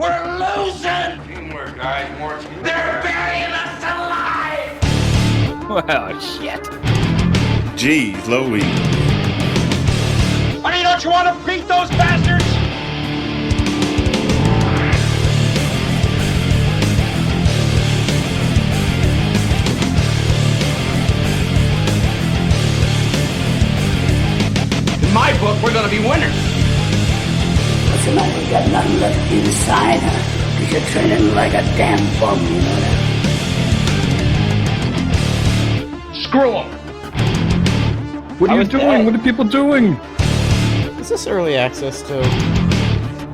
We're losing! Teamwork, guys. More teamwork. They're burying us alive! Well, shit. Jeez, Louie. Honey, don't you want to beat those bastards? In my book, we're gonna be winners. What's the matter? You got nothing left inside, huh? Because you're turning like a damn bum, you know that? Screw them. What are you doing? What are people doing? Is this early access to?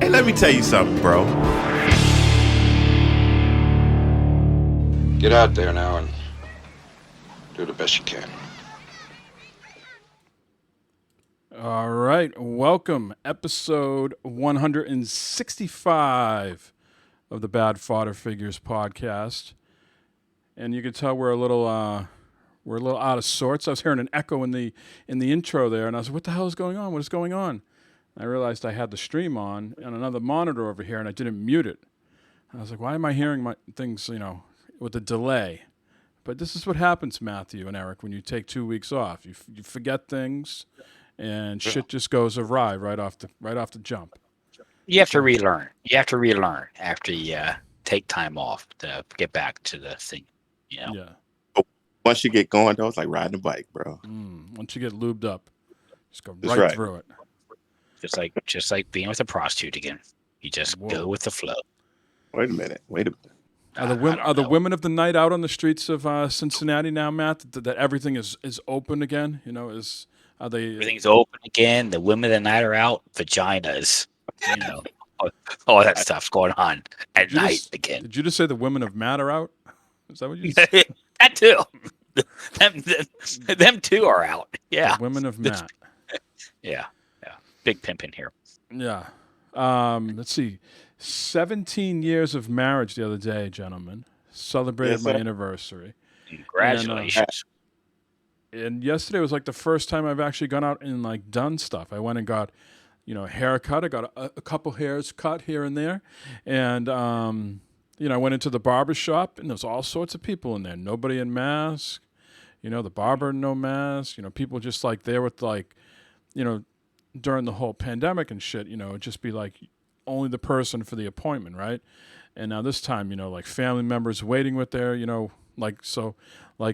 Hey, let me tell you something, bro. Get out there now and do the best you can. All right, welcome. Episode 165 of the Bad Fodder Figures podcast. And you can tell we're a little out of sorts. I was hearing an echo in the intro there, and I was like, "What the hell is going on? What is going on?" And I realized I had the stream on another monitor over here, and I didn't mute it. I was like, "Why am I hearing my things, with a delay?" But this is what happens, Matthew and Eric, when you take 2 weeks off. You forget things, and shit just goes awry right off the jump. You have to relearn. You have to relearn after you take time off to get back to the thing. Yeah. Once you get going, though, it's like riding a bike, bro. Once you get lubed up, just go That's right right. through it. Just like being with a prostitute again. You just go with the flow. Wait a minute. Are the women of the night out on the streets of Cincinnati now, Matt? That everything is open again? Are they? Everything's open again. The women of the night are out. Vaginas. All that stuff's going on at night again. Did you just say the women of Matt are out? Is that what you said? That too. Them two are out. Yeah. The women of Matt. Yeah. Big pimping here. Yeah. Let's see. 17 years of marriage the other day, gentlemen. Celebrated Yes, my sir. anniversary. Congratulations. And yesterday was like the first time I've actually gone out and like done stuff. I went and got, a haircut. I got a couple hairs cut here and there. And, I went into the barber shop and there's all sorts of people in there. Nobody in mask. The barber no mask. People just like there with like, during the whole pandemic and shit, it'd just be like only the person for the appointment, right? And now this time, like family members waiting with their, like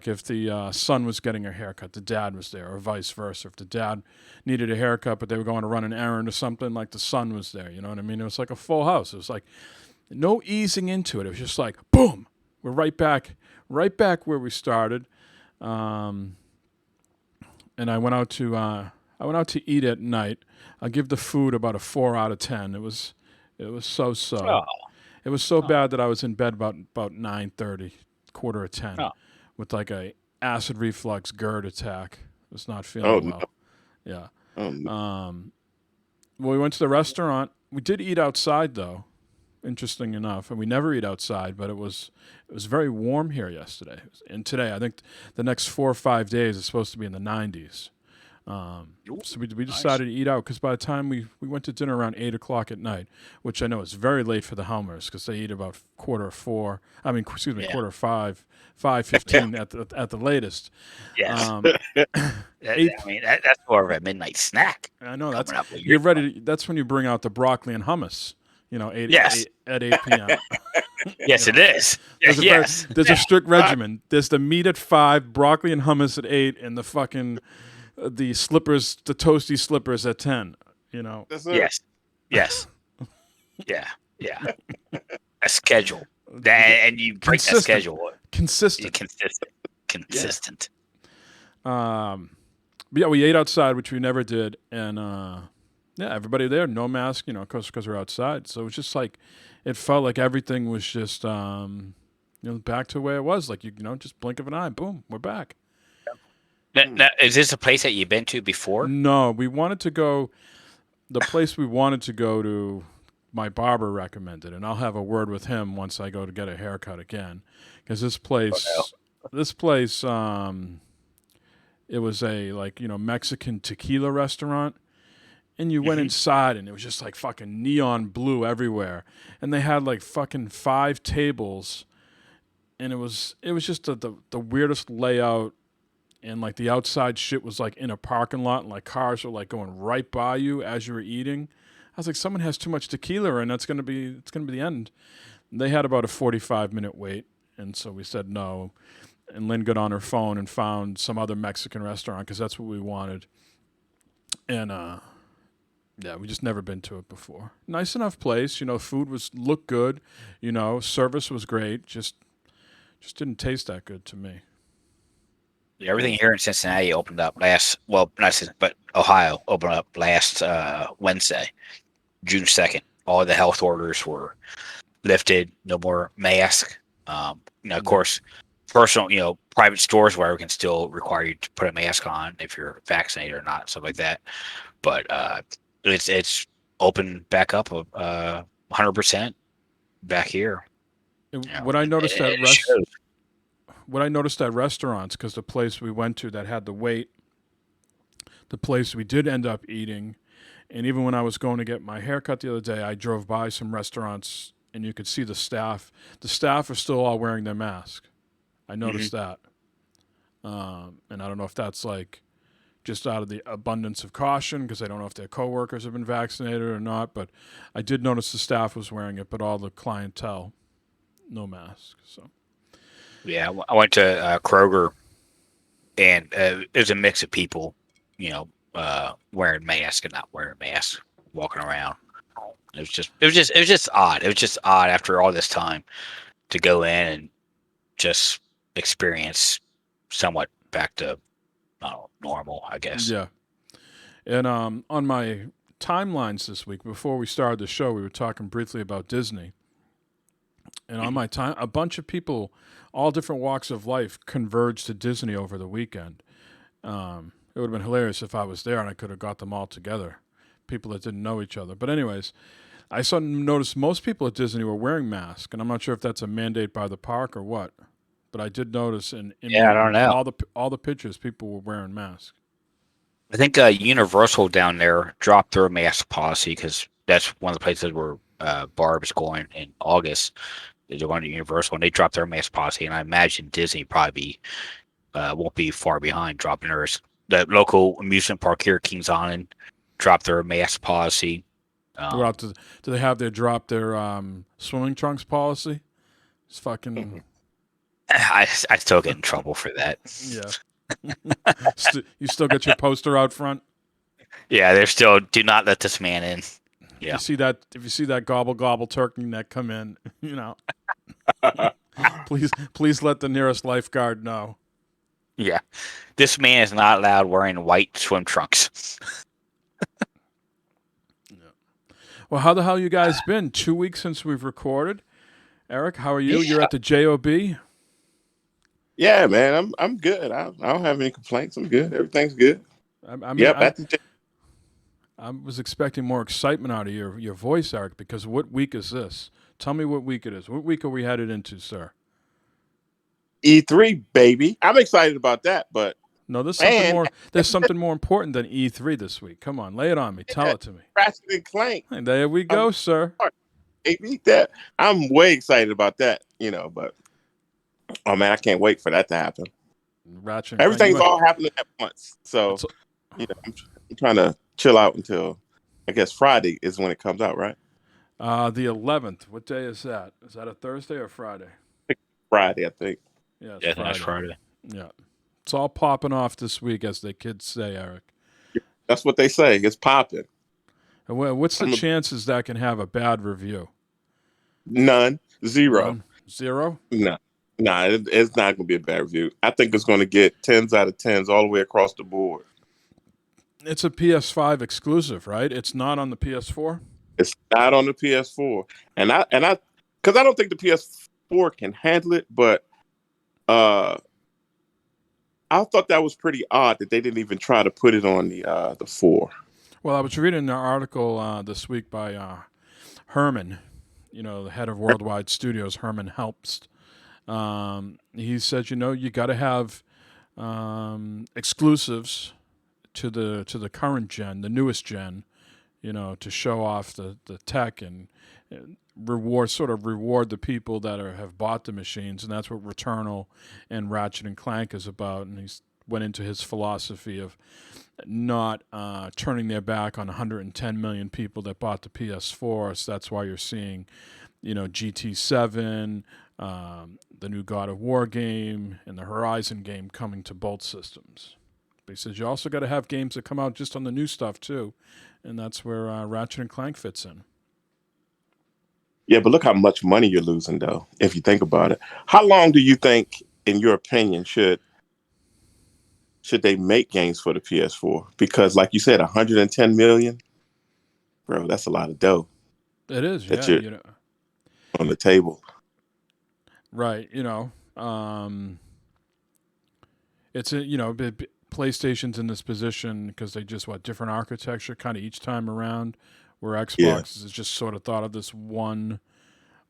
if the son was getting a haircut, the dad was there, or vice versa. If the dad needed a haircut, but they were going to run an errand or something, like the son was there. You know what I mean? It was like a full house. It was like no easing into it. It was just like, boom, we're right back where we started. And I went out to eat at night. I'll give the food about a 4 out of 10. It was so-so. Oh. It was so bad that I was in bed about 9:30, quarter of 10, with like a acid reflux GERD attack. I was not feeling well. No. Yeah. Oh, no. Well, we went to the restaurant. We did eat outside though, interesting enough, and we never eat outside. But it was very warm here yesterday and today. I think the next 4 or 5 days is supposed to be in the 90s. So we decided to eat out because by the time we went to dinner around 8 o'clock at night, which I know is very late for the Helmers because they eat about quarter of 5, 5:15 at the latest. Yes. That's more of a midnight snack. I know you're ready. That's when you bring out the broccoli and hummus. 8 at 8 p.m. Yes, it is. There's a strict regimen. There's the meat at 5, broccoli and hummus at 8, and the fucking the slippers, the toasty slippers at 10. Yes. Yeah. A schedule. And you break that schedule. Consistent. Yeah. But yeah, we ate outside, which we never did, and everybody there, no mask, because we're outside. So it was just like, it felt like everything was just, back to where it was. Like just blink of an eye, boom, we're back. Now, is this a place that you've been to before? No, we wanted to go. The place we wanted to go to, my barber recommended, and I'll have a word with him once I go to get a haircut again, because this place, it was a Mexican tequila restaurant, And you went inside, and it was just like fucking neon blue everywhere. And they had like fucking 5 tables, and it was just the weirdest layout. And like the outside shit was like in a parking lot, and like cars were like going right by you as you were eating. I was like, someone has too much tequila, and it's gonna be the end. And they had about a 45-minute wait, and so we said no. And Lynn got on her phone and found some other Mexican restaurant because that's what we wanted. And yeah, we just never been to it before. Nice enough place, food looked good, service was great. Just didn't taste that good to me. Everything here in Cincinnati opened up but Ohio opened up last Wednesday, June 2nd. All the health orders were lifted. No more mask. Of course, personal, private stores where we can still require you to put a mask on if you're vaccinated or not, stuff like that. But it's open back up 100% back here. What I noticed at restaurants, because the place we went to that had the wait, the place we did end up eating, and even when I was going to get my haircut the other day, I drove by some restaurants, and you could see the staff. The staff are still all wearing their mask. I noticed that. And I don't know if that's like just out of the abundance of caution, because I don't know if their coworkers have been vaccinated or not, but I did notice the staff was wearing it, but all the clientele, no mask. So. Yeah, I went to Kroger, and it was a mix of people, wearing masks and not wearing masks, walking around. It was just odd. It was just odd after all this time to go in and just experience somewhat back to normal, I guess. Yeah. And on my timelines this week, before we started the show, we were talking briefly about Disney. And on my time, a bunch of people, all different walks of life, converged to Disney over the weekend. It would have been hilarious if I was there and I could have got them all together, people that didn't know each other. But anyways, I noticed most people at Disney were wearing masks, and I'm not sure if that's a mandate by the park or what. But I did notice I don't know. All the pictures, people were wearing masks. I think Universal down there dropped their mask policy because that's one of the places where Barb's going in August. They're going to Universal, and they dropped their mask policy. And I imagine Disney probably won't be far behind dropping theirs. The local amusement park here, Kings Island, dropped their mask policy. Do they have drop their swimming trunks policy? It's fucking. I still get in trouble for that. Yeah. You still get your poster out front? Yeah, they're still, do not let this man in. Yeah. If you see that gobble gobble turkey neck come in, please let the nearest lifeguard know. Yeah. This man is not allowed wearing white swim trunks. Yeah. Well, how the hell you guys been? 2 weeks since we've recorded. Eric, how are you? Yeah. You're at the JOB? Yeah, man, I'm good. I don't have any complaints. I'm good. Everything's good. I was expecting more excitement out of your voice, Eric, because what week is this? Tell me what week it is. What week are we headed into, sir? E3, baby. I'm excited about that, but no, there's something more important than E3 this week. Come on, lay it on me. Tell it to me. Ratchet and Clank. And there we go, sir. Baby, that I'm way excited about that, but oh man, I can't wait for that to happen. Ratchet. Everything's all happening at once. So, I'm trying to chill out until I guess Friday is when it comes out, right? The 11th. What day is that? Is that a Thursday or Friday? Friday, I think. Yeah, that's Friday. Yeah. It's all popping off this week, as the kids say, Eric. That's what they say. It's popping. And what's the chances that can have a bad review? None. Zero. Zero? No. Nah, it's not going to be a bad review. I think it's going to get 10s out of 10s all the way across the board. It's a PS5 exclusive, right? It's not on the PS4? It's not on the PS4. And because I don't think the PS4 can handle it, but I thought that was pretty odd that they didn't even try to put it on the 4. Well, I was reading an article this week by Herman, the head of Worldwide Studios, Herman Helpst. He said, you got to have exclusives to the current gen, the newest gen, to show off the tech and reward the people that have bought the machines, and that's what Returnal and Ratchet and Clank is about. And he's went into his philosophy of not turning their back on 110 million people that bought the PS4. So that's why you're seeing, GT7, the new God of War game, and the Horizon game coming to both systems. But he says you also got to have games that come out just on the new stuff too, and that's where Ratchet and Clank fits in. Yeah, but look how much money you're losing, though, if you think about it. How long do you think, in your opinion, should they make games for the PS4? Because, like you said, 110 million, bro, that's a lot of dough. It is, that yeah. you're on the table. Right, it's PlayStation's in this position because they just different architecture kind of each time around, where Xbox has just sort of thought of this one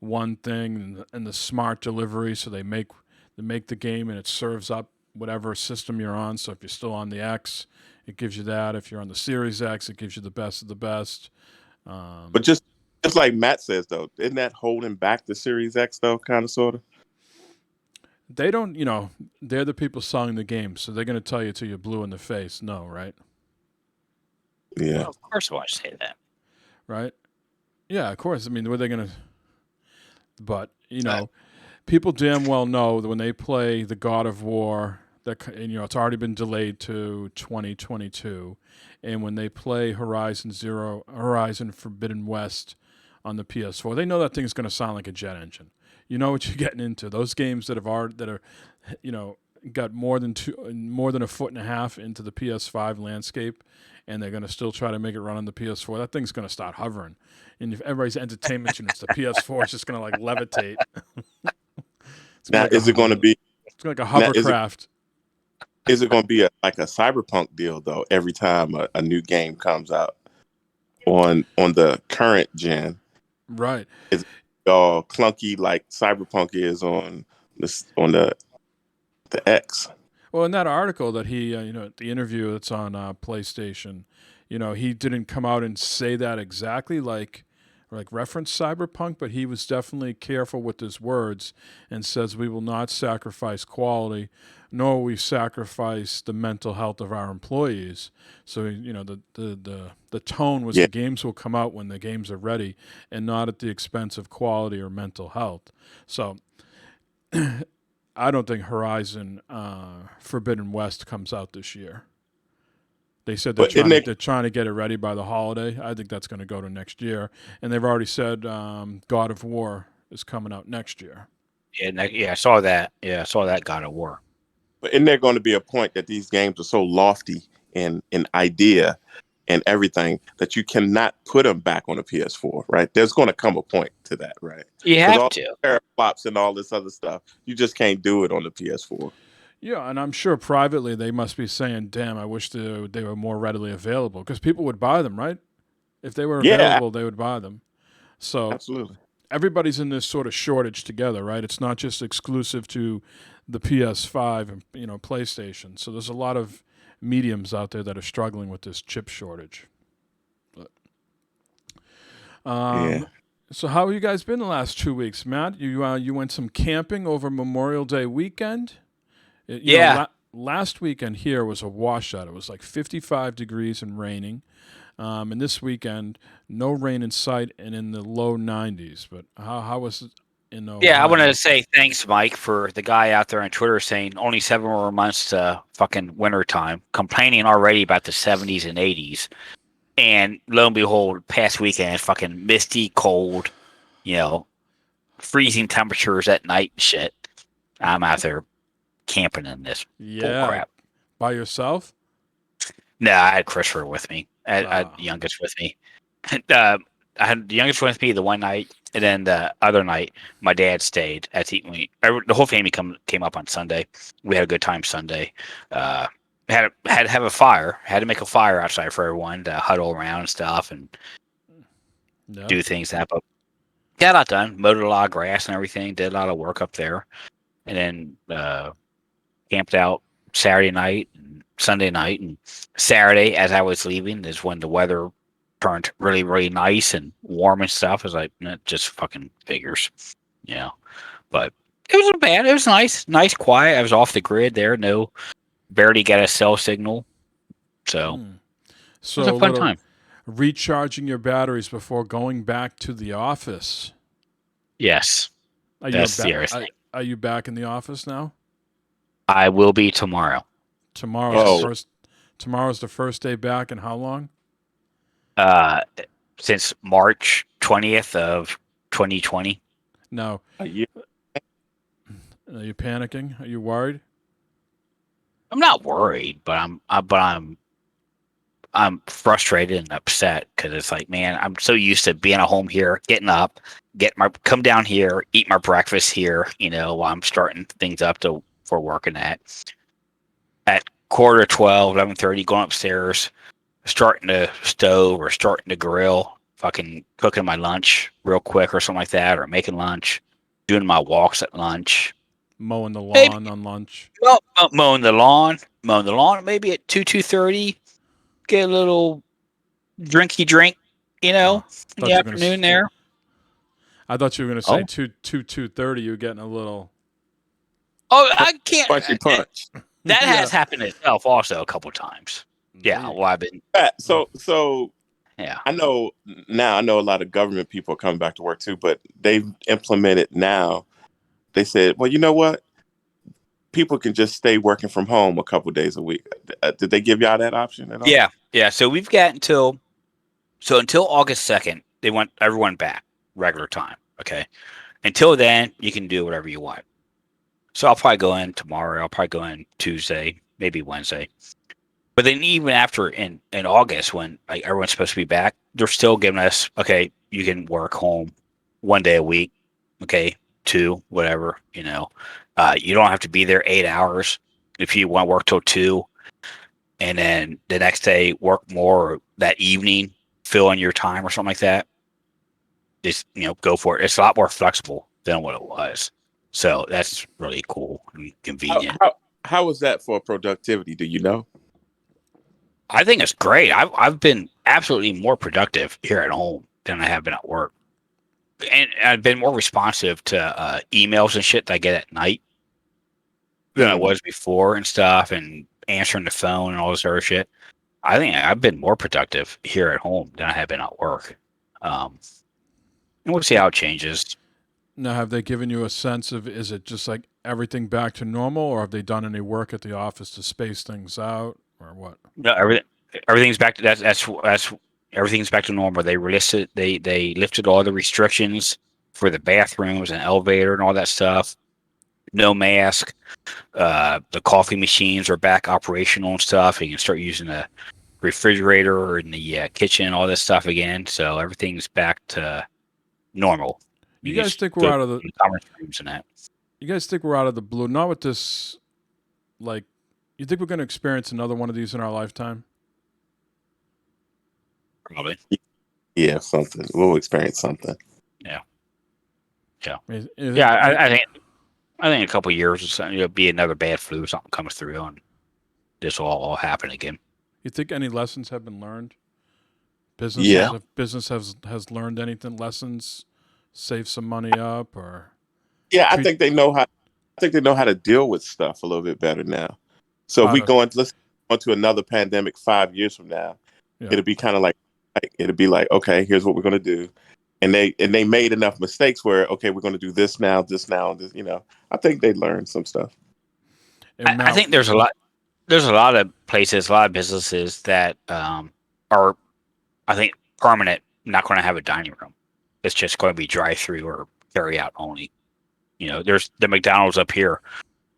thing and the smart delivery. So they make the game and it serves up whatever system you're on. So if you're still on the X, it gives you that. If you're on the Series X, it gives you the best of the best. But just like Matt says, though, isn't that holding back the Series X, though, kind of, sort of? They don't, they're the people selling the game, so they're going to tell you till you're blue in the face. No, right? Yeah. Well, of course I want to say that. Right? Yeah, of course. I mean, were they going to... But, people damn well know that when they play the God of War, it's already been delayed to 2022. And when they play Horizon Forbidden West on the PS4, they know that thing's going to sound like a jet engine. You know what you're getting into. Those games that are got more than a foot and a half into the PS5 landscape, and they're going to still try to make it run on the PS4. That thing's going to start hovering, and if everybody's entertainment units, the PS4 is just going to levitate. Now, is it going to be? It's like a hovercraft. Is it going to be like a cyberpunk deal though? Every time a new game comes out on the current gen, right? Is all clunky like cyberpunk is on the X? Well, in that article that he, the interview that's on PlayStation, he didn't come out and say that exactly like reference cyberpunk, but he was definitely careful with his words and says we will not sacrifice quality, nor will we sacrifice the mental health of our employees. So the tone was the games will come out when the games are ready and not at the expense of quality or mental health. So I don't think Horizon Forbidden West comes out this year. They said they're trying to get it ready by the holiday. I think that's going to go to next year. And they've already said God of War is coming out next year. Yeah, I saw that. Yeah, I saw that God of War. But isn't there going to be a point that these games are so lofty in idea and everything that you cannot put them back on a PS4, right? There's going to come a point to that, right? You have to. Teraflops and all this other stuff. You just can't do it on the PS4. Yeah, and I'm sure privately they must be saying, damn, I wish they were more readily available, because people would buy them, right? If they were available, they would buy them. So absolutely, everybody's in this sort of shortage together, right? It's not just exclusive to the PS5 and PlayStation. So there's a lot of mediums out there that are struggling with this chip shortage. But, So how have you guys been the last 2 weeks, Matt? You went some camping over Memorial Day weekend? Last weekend here was a washout. It was like 55 degrees and raining. And this weekend, no rain in sight and in the low 90s. But how was it in Ohio? Yeah, I wanted to say thanks, Mike, for the guy out there on Twitter saying only 7 more months to fucking winter time, complaining already about the 70s and 80s. And lo and behold, past weekend, fucking misty, cold, freezing temperatures at night and shit. I'm out there camping in this bull crap. By yourself? No, I had Christopher with me. I had the youngest with me. I had the youngest with me the one night, and then the other night, my dad stayed. The whole family came up on Sunday. We had a good time Sunday. Had to have a fire. Had to make a fire outside for everyone to huddle around and stuff and do things that. But got a lot done. Mowed a lot of grass and everything. Did a lot of work up there, and then camped out Saturday night and Sunday night. And Saturday, as I was leaving, is when the weather turned really, really nice and warm and stuff. I was like, it just fucking figures, you know. But it wasn't bad. It was nice, quiet. I was off the grid there. No, barely got a cell signal. So it So was a a fun little time. recharging your batteries before going back to the office. Yes, Are you that's back? seriously. Are you back in the office now? I will be tomorrow. Tomorrow's Yes. the first. Tomorrow's the first day back, and how long? Since March 20th of 2020. No. A year. Are you panicking? Are you worried? I'm not worried, but I'm frustrated and upset because it's like, man, I'm so used to being at home here, getting up, come down here, eat my breakfast here, while I'm starting things up for working at 11:45, 11:30, going upstairs, starting the stove or starting the grill, fucking cooking my lunch real quick or something like that, or making lunch, doing my walks at lunch. Mowing the Maybe lawn on lunch. mowing the lawn, maybe at 2:30, get a little drinky drink, in Oh, the afternoon there. I thought you were going to say 2:30. You were getting a little. Oh, I can't. Punch. That Yeah. has happened itself also a couple times. Yeah, well, I've been. So Yeah. I know now. I know a lot of government people are coming back to work too, but they've implemented now. They said, well, you know what? People can just stay working from home a couple days a week. Did they give y'all that option at all? Yeah. So we've got until August 2nd. They want everyone back regular time. Okay. Until then, you can do whatever you want. So I'll probably go in tomorrow. I'll probably go in Tuesday, maybe Wednesday. But then even after in August, when everyone's supposed to be back, they're still giving us, okay, you can work home 1 day a week, okay, 2, whatever, you don't have to be there 8 hours if you want to work till 2, and then the next day work more that evening, fill in your time or something like that. Just go for it. It's a lot more flexible than what it was, so that's really cool and convenient. How was that for productivity? Do you know? I think it's great. I've been absolutely more productive here at home than I have been at work, and I've been more responsive to emails and shit that I get at night than I was before and stuff, and answering the phone and all this other shit. I think I've been more productive here at home than I have been at work. And we'll see how it changes. Now, have they given you a sense of, is it just like everything back to normal, or have they done any work at the office to space things out, or what? No, everything's back to that's everything's back to normal. They lifted all the restrictions for the bathrooms and elevator and all that stuff. No mask. The coffee machines are back operational and stuff. You can start using the refrigerator in the kitchen, all this stuff again. So everything's back to normal. You guys think we're out of the conference rooms and that? You guys think we're out of the blue? Not with this. Like, you think we're going to experience another one of these in our lifetime? Probably. Yeah, something. We'll experience something. Yeah. I think a couple of years or something, it'll be another bad flu, something comes through, and this will all happen again. You think any lessons have been learned? Business has learned anything? Lessons, save some money up, or I think they know how. I think they know how to deal with stuff a little bit better now. So if we let's go into another pandemic 5 years from now, it'll be kind of like it'll be like, okay, here's what we're going to do. And they made enough mistakes where, okay, we're going to do this now, and this. I think they learned some stuff. I think there's a lot of places, a lot of businesses that are, I think, permanent, not going to have a dining room. It's just going to be drive-through or carry out only. There's the McDonald's up here.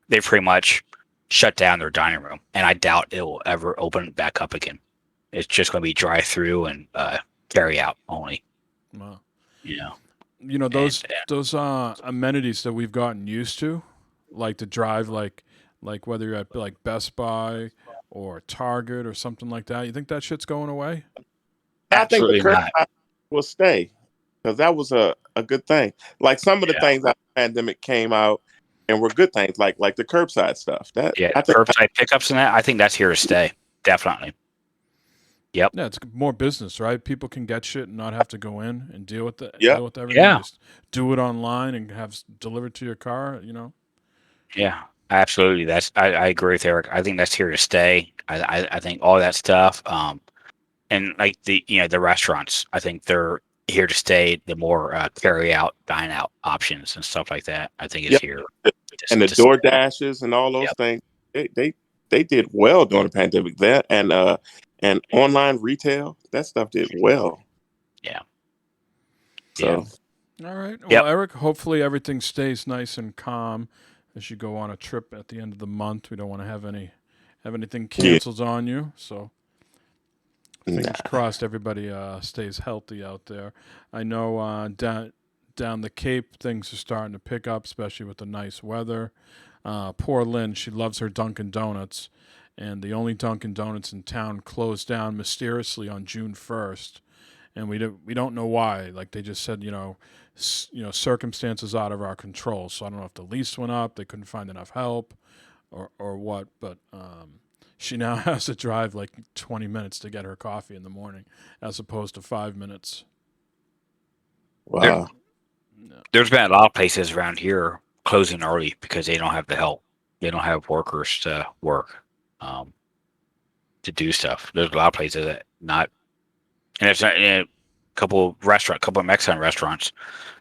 They pretty much shut down their dining room, and I doubt it will ever open back up again. It's just going to be drive-through and carry out only. Wow. Those amenities that we've gotten used to, like to drive, like whether you're at like Best Buy or Target or something like that. You think that shit's going away? I think the curbside will stay, because that was a good thing. Like some of the things that the pandemic came out and were good things, like the curbside stuff. Curbside pickups and that. I think that's here to stay, definitely. Yep. Yeah, it's more business, right? People can get shit and not have to go in and deal with Yeah. deal with everything. Yeah. Just do it online and have delivered to your car. You know. Yeah. Absolutely. I agree with Eric. I think that's here to stay. I think all that stuff. And like the restaurants, I think they're here to stay. The more carry out, dine out options and stuff like that, I think is Yep. here And the to stay. door dashes and all those Yep. things, they did well during the pandemic. That and online retail, that stuff did well. Yeah. Yeah. So All right. Well, Yep. Eric, hopefully everything stays nice and calm as you go on a trip at the end of the month. We don't want to have anything yeah, canceled on you. So nah. fingers crossed, everybody stays healthy out there. I know down the Cape, things are starting to pick up, especially with the nice weather. Poor Lynn, she loves her Dunkin' Donuts, and the only Dunkin' Donuts in town closed down mysteriously on June 1st, and we don't know why. Like they just said, circumstances out of our control. So I don't know if the lease went up, they couldn't find enough help, or what. But she now has to drive like 20 minutes to get her coffee in the morning, as opposed to 5 minutes. Wow. There's been a lot of places around here closing early because they don't have the help. They don't have workers to work, to do stuff. There's a lot of places that not, and there's a couple of Mexican restaurants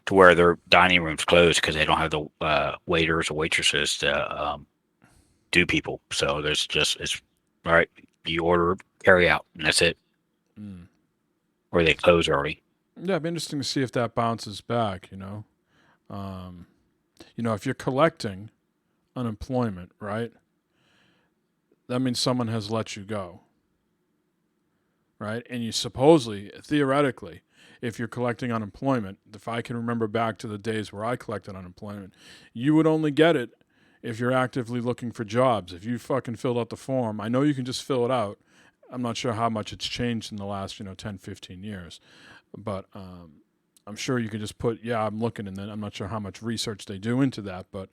to where their dining rooms closed because they don't have the waiters or waitresses to do people. So it's all right. You order carry out, and that's it. Mm. Or they close early. Yeah, it'd be interesting to see if that bounces back. If you're collecting unemployment, right? That means someone has let you go, right? And you supposedly, theoretically, if you're collecting unemployment, if I can remember back to the days where I collected unemployment, you would only get it if you're actively looking for jobs. If you fucking filled out the form, I know you can just fill it out. I'm not sure how much it's changed in the last, 10, 15 years. But I'm sure you can just put, yeah, I'm looking, and then I'm not sure how much research they do into that. But,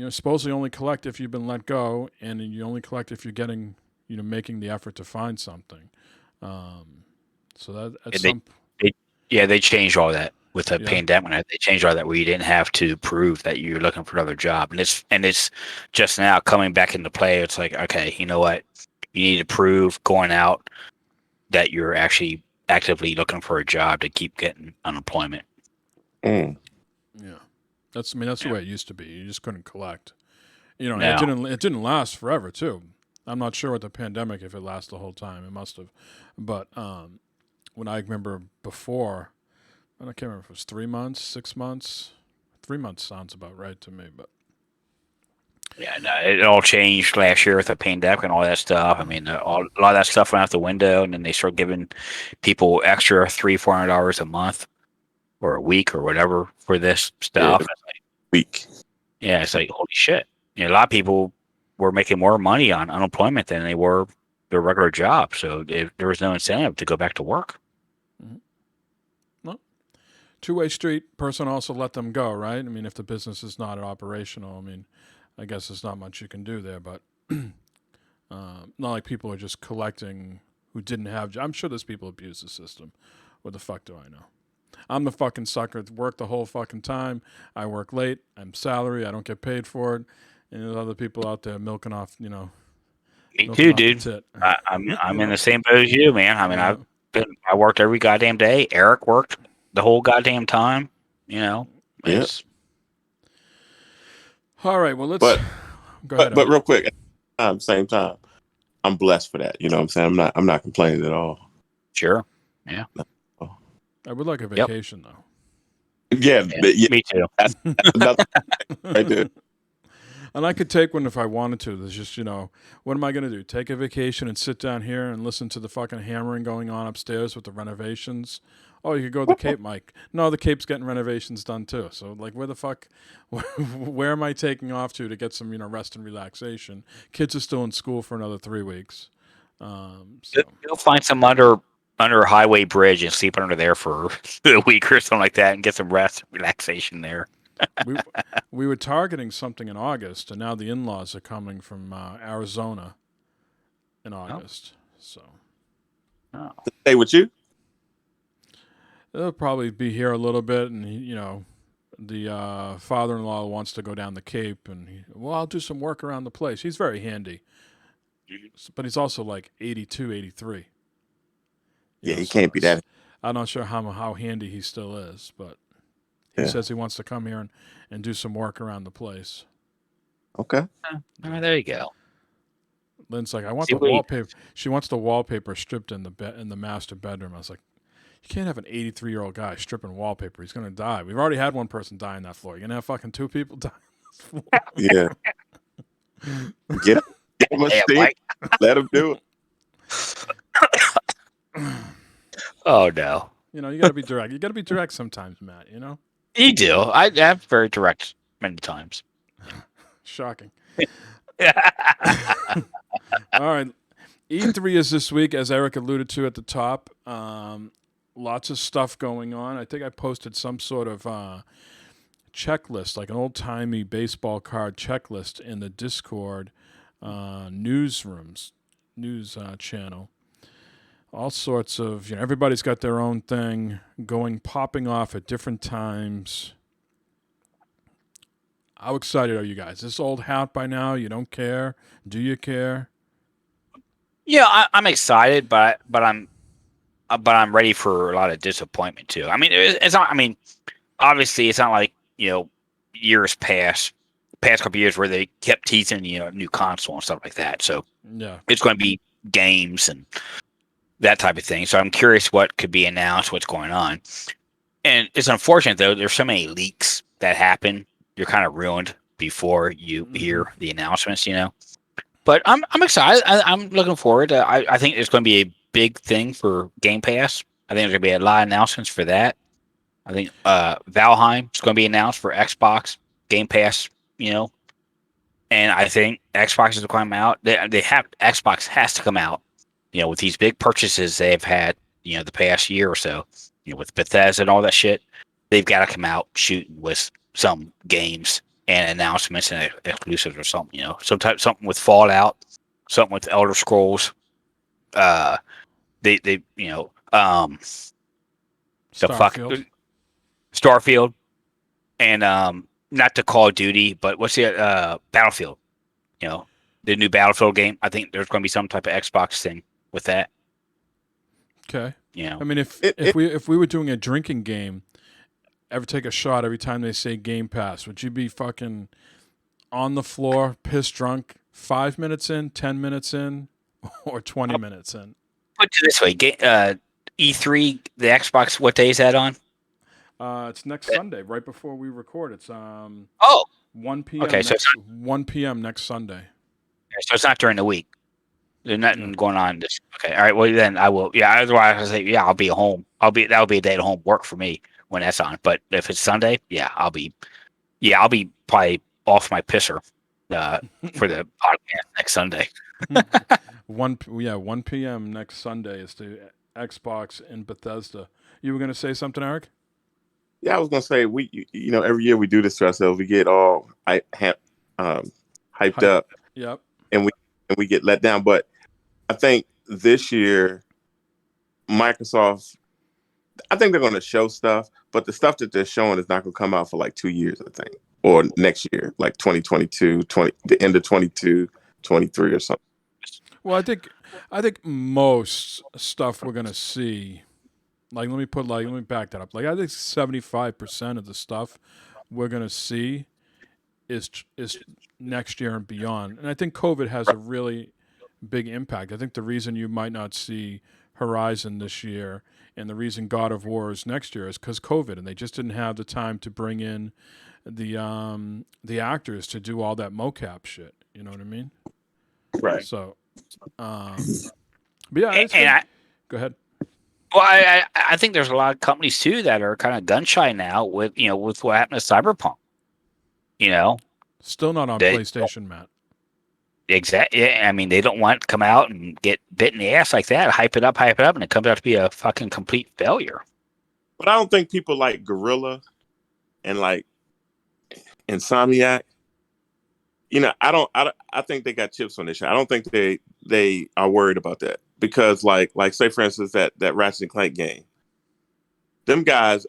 supposedly only collect if you've been let go, and you only collect if you're getting, making the effort to find something. So that at And some they changed all that with the yeah. pandemic. They changed all that where you didn't have to prove that you're looking for another job, and it's just now coming back into play. It's like, okay, you know what? You need to prove going out that you're actually actively looking for a job to keep getting unemployment. Mm. Yeah. That's the way it used to be. You just couldn't collect. And No. it didn't last forever too. I'm not sure with the pandemic if it lasted the whole time. It must have. But when I remember before, I can't remember if it was 3 months, 6 months. 3 months sounds about right to me, but Yeah, no, it all changed last year with the pandemic and all that stuff. I mean, a lot of that stuff went out the window, and then they started giving people extra $300-$400 a month or a week or whatever for this Yeah, stuff. week. Yeah, it's like, holy shit. A lot of people were making more money on unemployment than they were their regular job. So there was no incentive to go back to work. well, two-way street. Person also let them go, right? I mean, if the business is not operational, I guess there's not much you can do there. But not like people are just collecting who didn't have. I'm sure there's people abuse the system. What the fuck do I know? I'm the fucking sucker that work the whole fucking time. I work late. I'm salary. I don't get paid for it. And there's other people out there milking off, Me milking too, off the dude. tit. I'm in the same boat as you, man. I mean, Yeah. I worked every goddamn day. Eric worked the whole goddamn time. Yeah. It's All right. Well, let's But go ahead. but real quick, same time, I'm blessed for that. You know what I'm saying? I'm not complaining at all. sure. Yeah. I would like a vacation though. Yeah, yeah, Me too. that's another thing right there. And I could take one if I wanted to. There's just, what am I going to do? Take a vacation and sit down here and listen to the fucking hammering going on upstairs with the renovations? Oh, you could go to the Cape, Mike. No, the Cape's getting renovations done too. So, like, where the fuck, where am I taking off to get some, rest and relaxation? Kids are still in school for another 3 weeks. So. You'll find some under a highway bridge and sleep under there for a week or something like that and get some rest and relaxation there. we were targeting something in August, and now the in-laws are coming from Arizona in August. So Oh. Stay with you? They'll probably be here a little bit, and the father-in-law wants to go down the Cape, and I'll do some work around the place. He's very handy, but he's also like 82, 83. Yeah, he can't be that. I'm not sure how handy he still is, but he Yeah. says he wants to come here and do some work around the place. Okay. Oh, there you go. Lynn's like, I want See, the wallpaper. She wants the wallpaper stripped in the master bedroom. I was like, you can't have an 83-year-old guy stripping wallpaper. He's gonna die. We've already had one person die on that floor. You're gonna have fucking 2 people die on this floor. Yeah. Get him a Yeah, stick. Mike. Let him do it. Oh no, You gotta be direct. You gotta be direct sometimes, Matt. you do. I'm very direct many times. Shocking. All right. E3 is this week, as Eric alluded to at the top. Lots of stuff going on. I think I posted some sort of checklist, like an old-timey baseball card checklist in the Discord news channel. All sorts of, everybody's got their own thing popping off at different times. How excited are you guys? This old hat by now? You don't care? Do you care? Yeah, I'm excited, but I'm ready for a lot of disappointment too. I mean, it's not. I mean, obviously, it's not like years past couple years where they kept teasing new console and stuff like that. So Yeah, it's going to be games and that type of thing. So I'm curious what could be announced, what's going on. And it's unfortunate though. There's so many leaks that happen. You're kind of ruined before you hear the announcements. But I'm excited. I'm looking forward. I think it's going to be a big thing for Game Pass. I think there's going to be a lot of announcements for that. I think Valheim is going to be announced for Xbox Game Pass. And I think Xbox is going to come out. Xbox has to come out. With these big purchases they've had, the past year or so, with Bethesda and all that shit, they've got to come out shooting with some games and announcements and exclusives or something. Something with Fallout, something with Elder Scrolls. They Starfield, and not the Call of Duty, but what's the Battlefield? The new Battlefield game. I think there's going to be some type of Xbox thing with that. Okay. I mean, if we were doing a drinking game, ever take a shot every time they say Game Pass, would you be fucking on the floor, pissed drunk, 5 minutes in, 10 minutes in, or 20 minutes in? Put it this way, E3, the Xbox. What day is that on? It's next Sunday, right before we record. It's 1 p.m. Okay, so 1 p.m. next Sunday. So it's not during the week. There's nothing going on. Okay, all right. Well, then I will. Yeah, otherwise I say, I'll be home. That'll be a day at home work for me when that's on. But if it's Sunday, I'll be probably off my pisser for the podcast next Sunday. 1 p.m. next Sunday is the Xbox in Bethesda. You were going to say something, Eric? Yeah, I was gonna say every year we do this to ourselves. We get all hyped up. Yep. And we get let down. But I think this year, Microsoft, I think they're going to show stuff, but the stuff that they're showing is not going to come out for like 2 years, I think, or next year, like 2022, the end of 22, 23 or something. Well, I think most stuff we're going to see, let me back that up. Like, I think 75% of the stuff we're going to see is next year and beyond. And I think COVID has a really big impact. I think the reason you might not see Horizon this year and the reason God of War is next year is because COVID, and they just didn't have the time to bring in the actors to do all that mocap shit. You know what I mean? Right. So, but yeah, go ahead. Well, I think there's a lot of companies too that are kind of gun shy now with with what happened to Cyberpunk. Still not on PlayStation, Matt. Exactly. Yeah, I mean, they don't want to come out and get bit in the ass like that, hype it up, and it comes out to be a fucking complete failure. But I don't think people like Guerrilla and like Insomniac. I think they got chips on this shit. I don't think they are worried about that. because like say for instance that Ratchet and Clank game, them guys,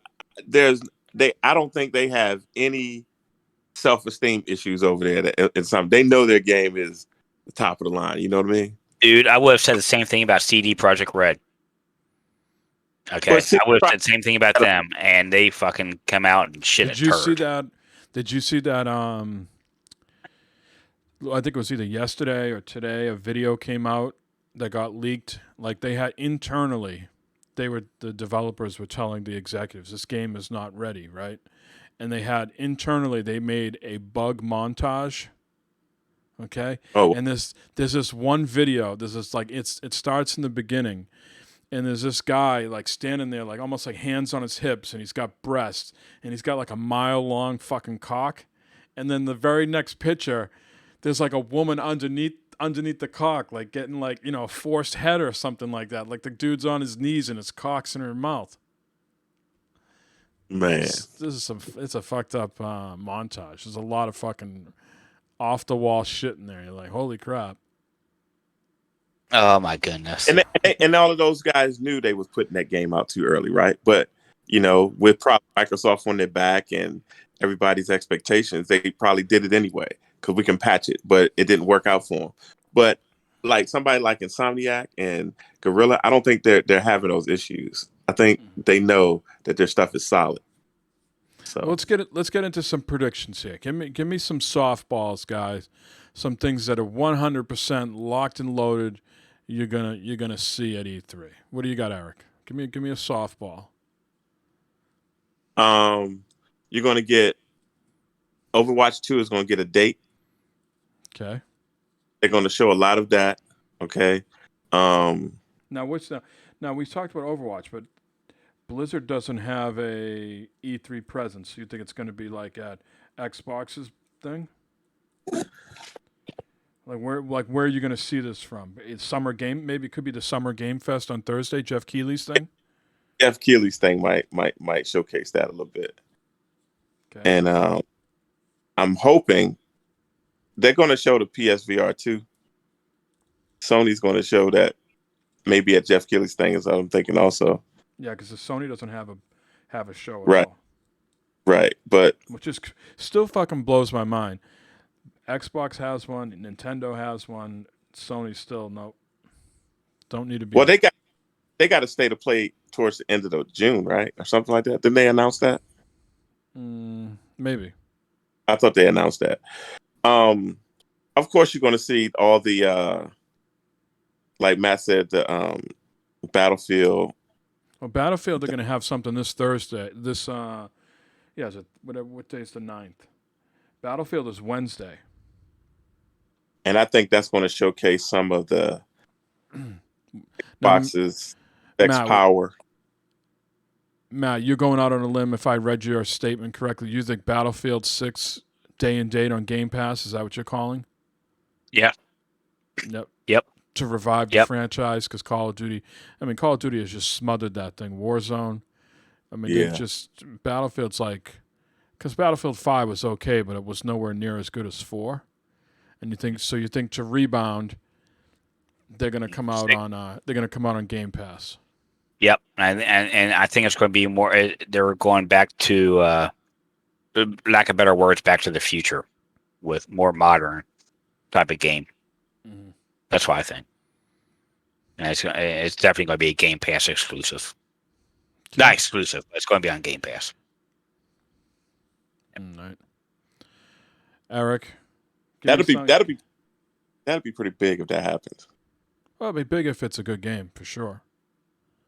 I don't think they have any self-esteem issues over there. And some they know their game is the top of the line. You know what I mean? Dude, I would have said the same thing about CD Projekt Red. Okay, But see, I would have said the same thing about them, and they fucking come out and shit Did a you turd. see that? Did you see that? I think it was either yesterday or today. A video came out that got leaked. Like they had internally, the developers were telling the executives, this game is not ready, right? And they had internally, they made a bug montage. Okay. Oh. And there's this one video. There's this like it starts in the beginning, and there's this guy like standing there, like almost like hands on his hips, and he's got breasts, and he's got like a mile-long fucking cock. And then the very next picture, there's like a woman underneath the cock, like getting like, you know, a forced head or something like that. Like the dude's on his knees and his cock's in her mouth. Man, It's a fucked up montage. There's a lot of fucking off the wall shit in there. You're like, holy crap. Oh my goodness. and all of those guys knew they was putting that game out too early, right? But you know, with Microsoft on their back and everybody's expectations, they probably did it anyway because we can patch it. But it didn't work out for them. But like somebody like Insomniac and Gorilla, I don't think they're having those issues. I think they know that their stuff is solid. So Well, let's get into some predictions here. Give me some softballs, guys. Some things that are 100% locked and loaded. You're gonna see at E3. What do you got, Eric? Give me a softball. you're gonna get Overwatch 2 is gonna get a date. Okay. They're gonna show a lot of that. Okay. Now we talked about Overwatch, but Blizzard doesn't have a E3 presence. You think it's going to be like at Xbox's thing? Where are you going to see this from? It's Summer Game, maybe it could be the Summer Game Fest on Thursday, Jeff Keighley's thing. Jeff Keighley's thing might showcase that a little bit. Okay. And I'm hoping they're going to show the PSVR 2. Sony's going to show that maybe at Jeff Keighley's thing is what I'm thinking also. Yeah, because Sony doesn't have a show at Right. all. Right, but Which is still fucking blows my mind. Xbox has one, Nintendo has one, Sony still nope. Don't need to be. well, they got a state of play towards the end of June, right, or something like that. Didn't they announce that? Maybe. I thought they announced that. Of course, you're going to see all the like Matt said, the Battlefield. Well, Battlefield, they're going to have something this Thursday. What day is the 9th? Battlefield is Wednesday. And I think that's going to showcase some of the Xbox's X power. Matt, you're going out on a limb if I read your statement correctly. You think Battlefield 6 day and date on Game Pass, is that what you're calling? Yeah. Yep. To revive the franchise, because Call of Duty has just smothered that thing. Warzone. They've just Battlefield's like, because Battlefield 5 was okay, but it was nowhere near as good as 4. And you think to rebound, they're gonna come out on Game Pass. Yep, and I think it's going to be more. They're going back to, lack of better words, back to the future, with more modern type of game. Mm-hmm. That's what I think. And it's definitely going to be a Game Pass exclusive. Okay. Not exclusive. It's going to be on Game Pass. Right. Eric, That'd be pretty big if that happens. Well, it'd be big if it's a good game for sure.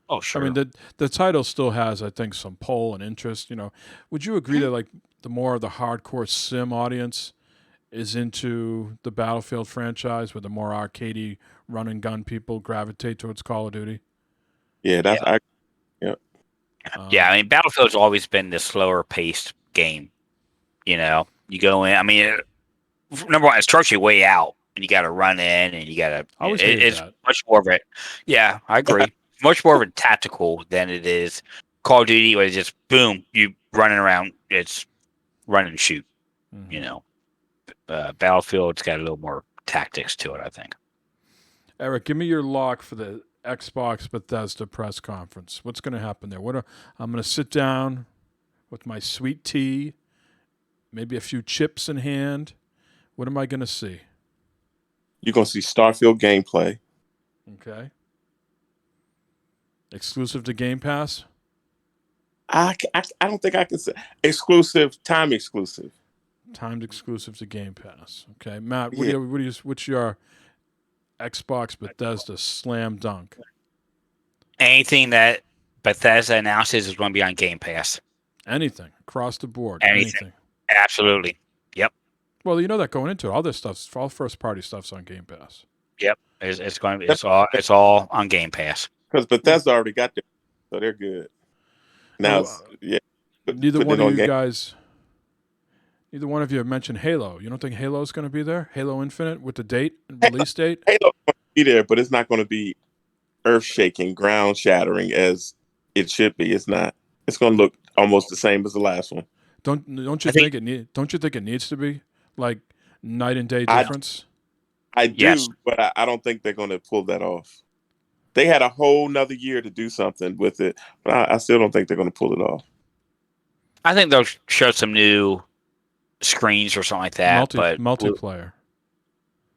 Oh, sure. I mean, the title still has, I think, some pull and interest. You know, would you agree that like the more of the hardcore sim audience is into the Battlefield franchise, where the more arcadey run and gun people gravitate towards Call of Duty? Yeah, I mean, Battlefield's always been the slower paced game. You know, you go in. I mean, number one, it starts you way out, and you got to run in, and you got to. It's much more of it. Yeah, I agree. Much more of a tactical than it is Call of Duty, where it's just boom, you running around. It's run and shoot. Mm-hmm. You know, Battlefield's got a little more tactics to it, I think. Eric, give me your lock for the Xbox Bethesda press conference. What's going to happen there? I'm going to sit down with my sweet tea, maybe a few chips in hand. What am I going to see? You're gonna see Starfield gameplay. Okay. Exclusive to Game Pass? I don't think I can say exclusive, time exclusive. Timed exclusive to Game Pass. Okay. Matt, Yeah. what's your Xbox Bethesda slam dunk? Anything that Bethesda announces is going to be on Game Pass. Anything. Across the board. Anything. Absolutely. Yep. Well, you know that going into it, all this stuff's all first party stuff's on Game Pass. Yep. It's going to be, it's all on Game Pass. Because Bethesda already got there, so they're good. Now, Neither one of you have mentioned Halo. You don't think Halo's going to be there? Halo Infinite with the date, release date? Halo's going to be there, but it's not going to be earth-shaking, ground-shattering as it should be. It's not. It's going to look almost the same as the last one. Don't you think it needs to be like night and day difference? I do, Yes. but I don't think they're going to pull that off. They had a whole nother year to do something with it, but I still don't think they're going to pull it off. I think they'll show some new screens or something like that. Multiplayer.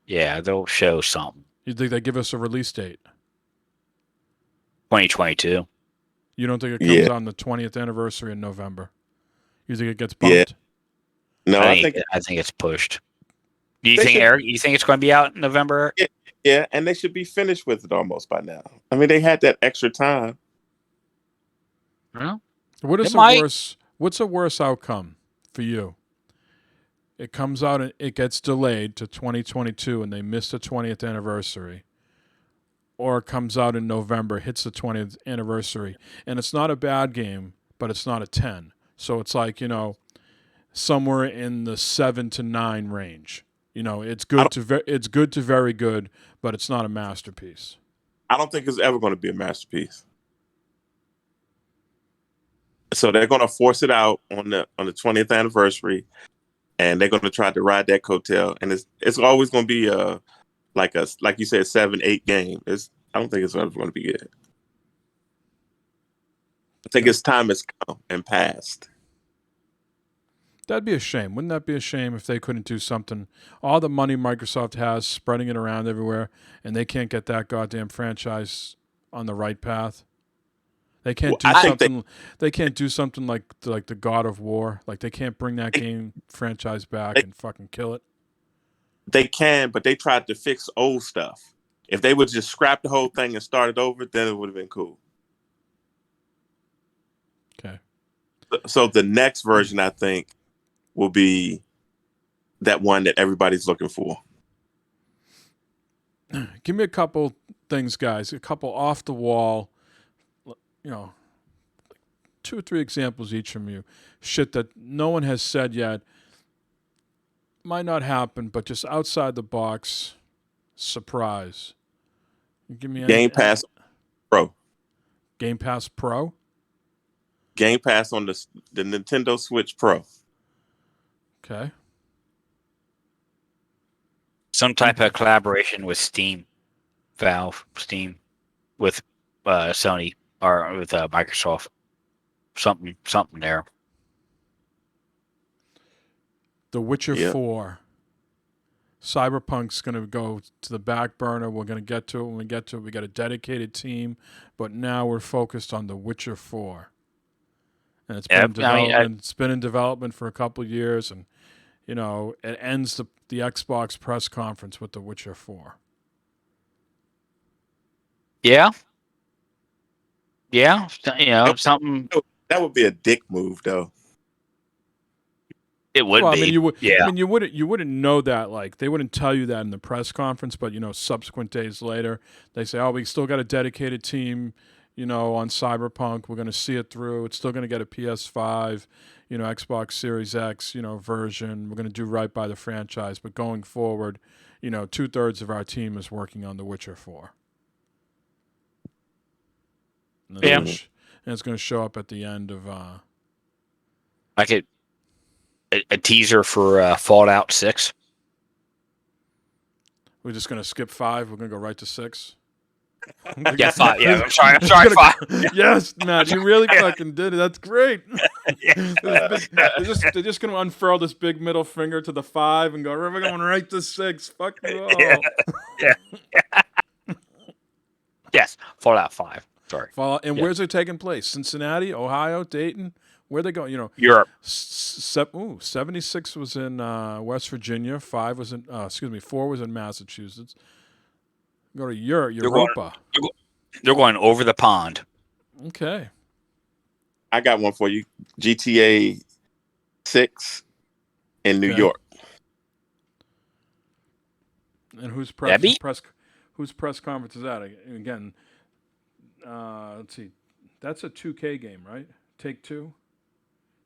Yeah, they'll show something. You think they give us a release date? 2022. You don't think it comes on the 20th anniversary in November? You think it gets bumped? Yeah. No, I think it's pushed. Do you think, Eric? You think it's going to be out in November? Yeah, and they should be finished with it almost by now. I mean, they had that extra time. Well, What's a worse outcome for you? It comes out and it gets delayed to 2022 and they miss the 20th anniversary. Or it comes out in November, hits the 20th anniversary. And it's not a bad game, but it's not a 10. So it's like, somewhere in the 7 to 9 range. It's good to very good, but it's not a masterpiece. I don't think it's ever going to be a masterpiece. So they're going to force it out on the 20th anniversary, and they're going to try to ride that coattail. And it's always going to be like you said, 7-8 game. I don't think it's ever going to be good. I think its time has come and passed. That'd be a shame. Wouldn't that be a shame if they couldn't do something? All the money Microsoft has, spreading it around everywhere, and they can't get that goddamn franchise on the right path. They can't do something. They can't do something like the God of War. Like they can't bring that game franchise back and fucking kill it. They can, but they tried to fix old stuff. If they would just scrap the whole thing and start it over, then it would have been cool. Okay. So the next version, I think, will be that one that everybody's looking for. Give me a couple things, guys. A couple off the wall, 2 or 3 examples each from you. Shit that no one has said yet. Might not happen, but just outside the box, surprise. Give me Game Pass Pro. Game Pass Pro? Game Pass on the Nintendo Switch Pro. Okay. Some type of collaboration with Steam, Steam, with Sony or with Microsoft. Something there. The Witcher 4. Cyberpunk's going to go to the back burner. We're going to get to it when we get to it. We got a dedicated team, but now we're focused on The Witcher 4. And it's been in development for a couple of years, and it ends the Xbox press conference with The Witcher 4. Yeah. Yeah, something. That would be a dick move, though. It would be. I mean, you wouldn't know that. Like they wouldn't tell you that in the press conference, but subsequent days later, they say, "Oh, we still got a dedicated team, on Cyberpunk. We're going to see it through. It's still going to get a PS5, Xbox Series X, version. We're going to do right by the franchise. But going forward, 2/3 of our team is working on The Witcher 4." And it's going to show up at the end of. Like a teaser for Fallout 6. We're just going to skip 5. We're going to go right to 6. Yeah, 5. Yeah, I'm sorry. 5. Yes, Matt, you really fucking did it. That's great. Yeah. They're just going to unfurl this big middle finger to the 5 and go, we're going right to 6. Fuck you all. Yeah. Yes, Fallout 5. Sorry. And Yeah. where's it taking place? Cincinnati, Ohio, Dayton? Where they going? Europe. 76 was in West Virginia. 4 was in Massachusetts. Go to Europa. They're going over the pond. Okay. I got one for you. GTA 6 in New York. And whose Debbie? press conference is that? Again, let's see. That's a 2K game, right? Take-Two.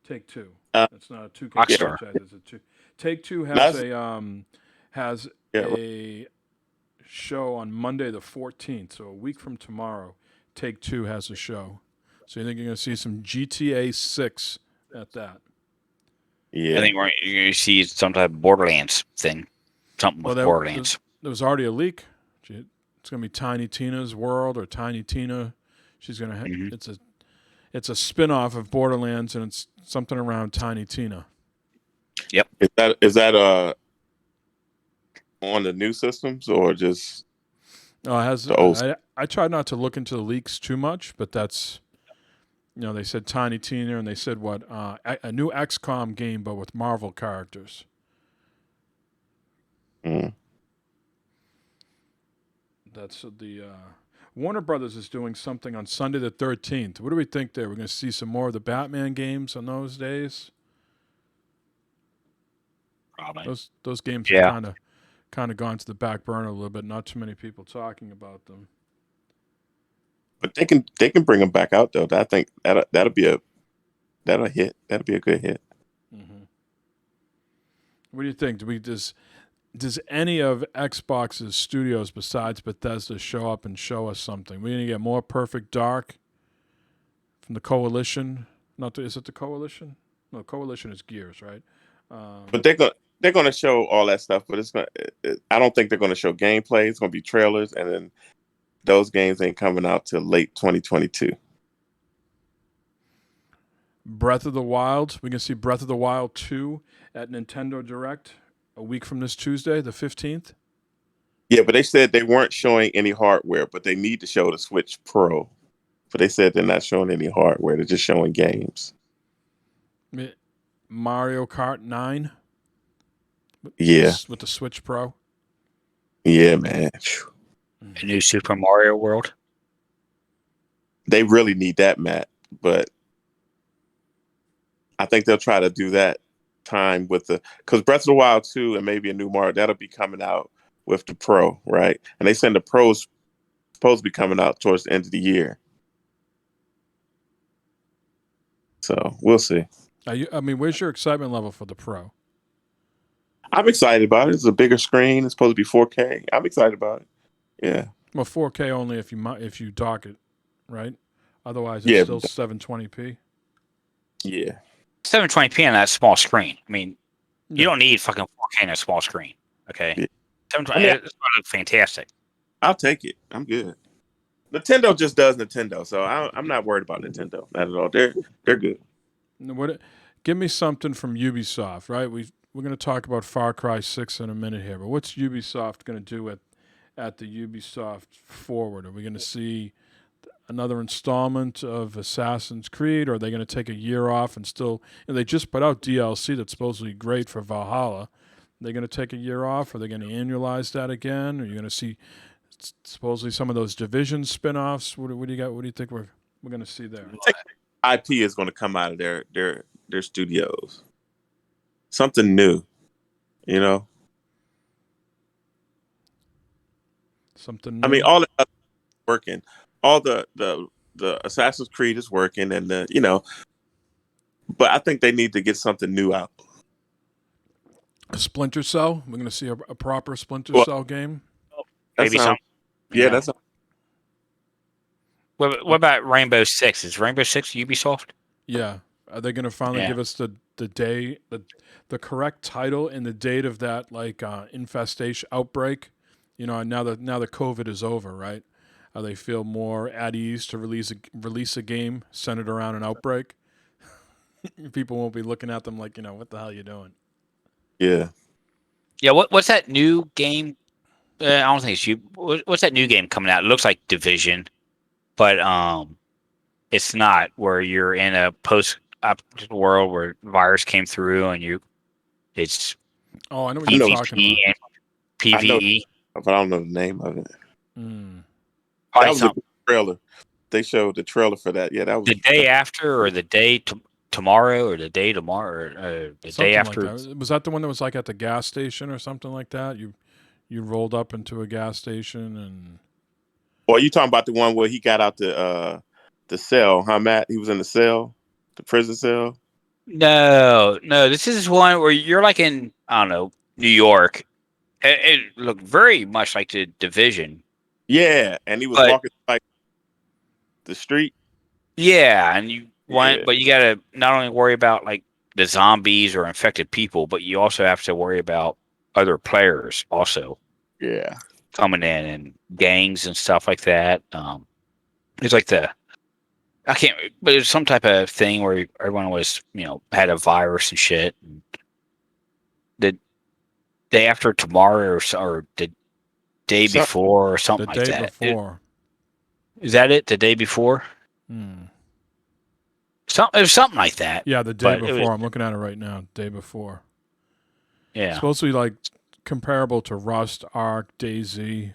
It's not a 2K Rockstar. franchise. It's a Take-Two has a show on Monday the 14th, so a week from tomorrow. Take-Two has a show. So you think you're going to see some GTA 6 at that? Yeah. I think you're going to see some type of Borderlands thing. Something with Borderlands. There was already a leak. It's going to be Tiny Tina's World or Tiny Tina. She's going to it's a spin-off of Borderlands, and it's something around Tiny Tina. Yep. Is that on the new systems or just it has the old? I tried not to look into the leaks too much, but that's they said Tiny Tina, and they said what a new XCOM game but with Marvel characters. Mm. That's the Warner Brothers is doing something on Sunday the 13th. What do we think there? We're going to see some more of the Batman games on those days. Probably. Those games have kind of gone to the back burner a little bit. Not too many people talking about them. But they can bring them back out though. I think that'll be a hit. That'll be a good hit. Mm-hmm. What do you think? Does any of Xbox's studios besides Bethesda show up and show us something? We're going to get more Perfect Dark from the Coalition. Is it the Coalition? No, Coalition is Gears, right? But they're gonna show all that stuff. But I don't think they're gonna show gameplay. It's gonna be trailers, and then those games ain't coming out till late 2022. Breath of the Wild. We can see Breath of the Wild 2 at Nintendo Direct a week from this Tuesday, the 15th. Yeah, but they said they weren't showing any hardware, but they need to show the Switch Pro. But they said they're not showing any hardware. They're just showing games. Mario Kart 9. Yeah. With the Switch Pro. Yeah, man. A new Super Mario World. They really need that, Matt. But I think they'll try to do that time with because Breath of the Wild 2 and maybe a new Mario, that'll be coming out with the Pro, right? And they said the Pro's supposed to be coming out towards the end of the year. So we'll see. Where's your excitement level for the Pro? I'm excited about it. It's a bigger screen. It's supposed to be 4K. I'm excited about it. Yeah. Well, 4K only if you dock it, right? Otherwise, it's still 720p. Yeah. 720p on that small screen. I mean, you don't need fucking 4K on a small screen. Okay. Yeah. 720. It's going to look fantastic. I'll take it. I'm good. Nintendo just does Nintendo, so I'm not worried about Nintendo. Not at all. They're good. Give me something from Ubisoft, right? We're going to talk about Far Cry 6 in a minute here, but what's Ubisoft going to do at the Ubisoft Forward? Are we going to see another installment of Assassin's Creed, or are they going to take a year off and still? They just put out DLC that's supposedly great for Valhalla. Are they going to take a year off? Are they going to annualize that again? Are you going to see supposedly some of those Division spin-offs? What do you got? What do you think we're going to see there? IP is going to come out of their studios. Something new, Something new. I mean, all the working. All the Assassin's Creed is working, and but I think they need to get something new out. A Splinter Cell. We're going to see a proper Splinter Cell game. Maybe some. Yeah, that's. What about Rainbow Six? Is Rainbow Six Ubisoft? Yeah. Are they going to finally give us the day, the correct title and the date of that infestation outbreak? Now that COVID is over, right? how they feel more at ease to release a game centered around an outbreak. People won't be looking at them like, what the hell are you doing? Yeah. Yeah, what's that new game? I don't think it's you. What's that new game coming out? It looks like Division, but it's not. Where you're in a post world where virus came through and it's Oh, I know what you're talking PvP about. and I know, PvE. but I don't know the name of it. Mm. That Probably was a something good trailer. They showed the trailer for that. Yeah, that was the day after, or the day tomorrow, or the day tomorrow, or the Something day like after. that. Was that the one that was like at the gas station or something like that? You rolled up into a gas station and. Or you talking about the one where he got out the cell, huh, Matt? He was in the cell, the prison cell. No, this is one where you're like in, I don't know, New York. It looked very much like the Division, Yeah, and he was but walking like the street. yeah, and Yeah, but you got to not only worry about like the zombies or infected people, but you also have to worry about other players also yeah, coming in and gangs and stuff like that. It's like I can't, but it's some type of thing where everyone was, had a virus and shit. And the day after tomorrow, or the day so, before, or The something like day that. before. Is that it? The day before? Hmm. It was something like that. Yeah, the day But it before. was, I'm looking at it right now. Day before. yeah. Supposed to be like comparable to Rust, Ark, DayZ.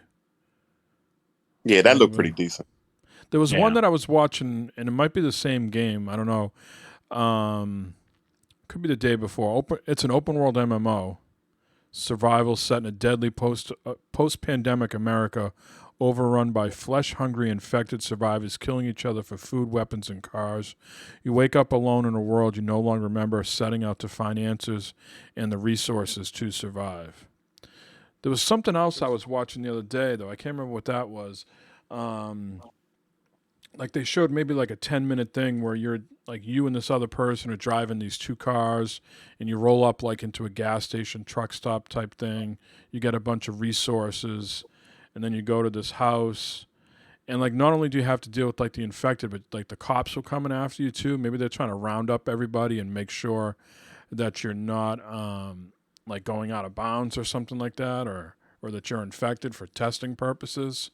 yeah, that looked pretty decent. There was Yeah. one that I was watching, and it might be the same game. I don't know. Could be the day before. It's an open world MMO. Survival set in a deadly post-pandemic America, overrun by flesh-hungry infected survivors killing each other for food, weapons, and cars. You wake up alone in a world you no longer remember, setting out to find answers and the resources to survive. There was something else I was watching the other day, though. I can't remember what that was. Like they showed maybe like a 10-minute thing where you're like you and this other person are driving these two cars and you roll up like into a gas station truck stop type thing. You get a bunch of resources and then you go to this house and like not only do you have to deal with like the infected, but like the cops will coming after you too. Maybe they're trying to round up everybody and make sure that you're not like going out of bounds or something like that, or that you're infected for testing purposes.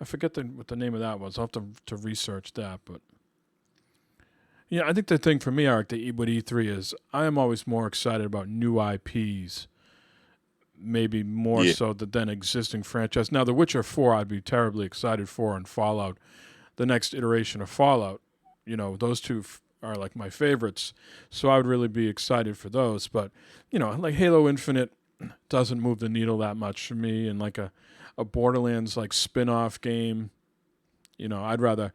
I forget what the name of that was. I'll have to research that. But yeah, I think the thing for me, Eric, with E3 is I am always more excited about new IPs, maybe more so than existing franchise. Now, The Witcher 4, I'd be terribly excited for, and Fallout, the next iteration of Fallout. Those two are like my favorites, so I would really be excited for those. But like Halo Infinite doesn't move the needle that much for me, and like a Borderlands like spin-off game. I'd rather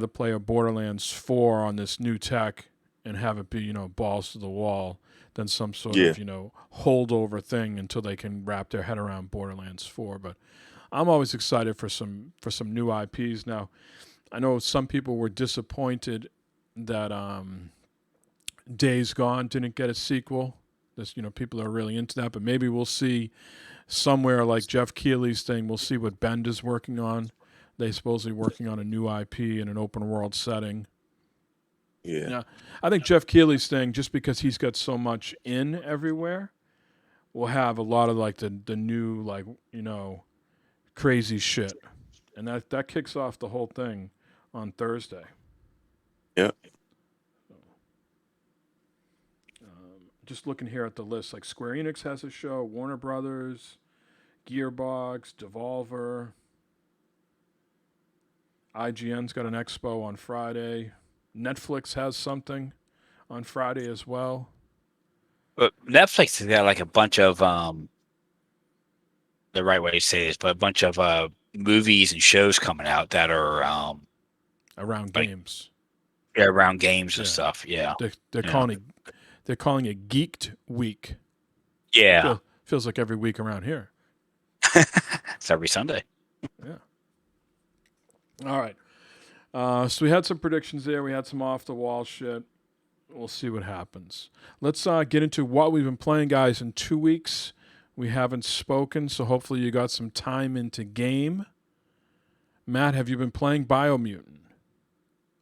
play a Borderlands 4 on this new tech and have it be, balls to the wall than some sort of, holdover thing until they can wrap their head around Borderlands 4. But I'm always excited for some new IPs. Now, I know some people were disappointed that Days Gone didn't get a sequel. People are really into that, but maybe we'll see somewhere like Jeff Keighley's thing. We'll see what Bend is working on. They supposedly working on a new IP in an open world setting. Yeah. I think Jeff Keighley's thing, just because he's got so much in everywhere, will have a lot of like the new like crazy shit, and that kicks off the whole thing on Thursday. Yeah. Just looking here at the list, like Square Enix has a show, Warner Brothers, Gearbox, Devolver, IGN's got an expo on Friday. Netflix has something on Friday as well. But Netflix has got like a bunch of the right way to say this, but a bunch of movies and shows coming out that are around like, games. Yeah, around games and stuff. Yeah, they're calling it Geeked Week. Yeah, feels like every week around here. It's every Sunday. Yeah. All right. So we had some predictions there. We had some off the wall shit. We'll see what happens. Let's get into what we've been playing, guys. In 2 weeks, we haven't spoken, so hopefully you got some time into game. Matt, have you been playing Biomutant?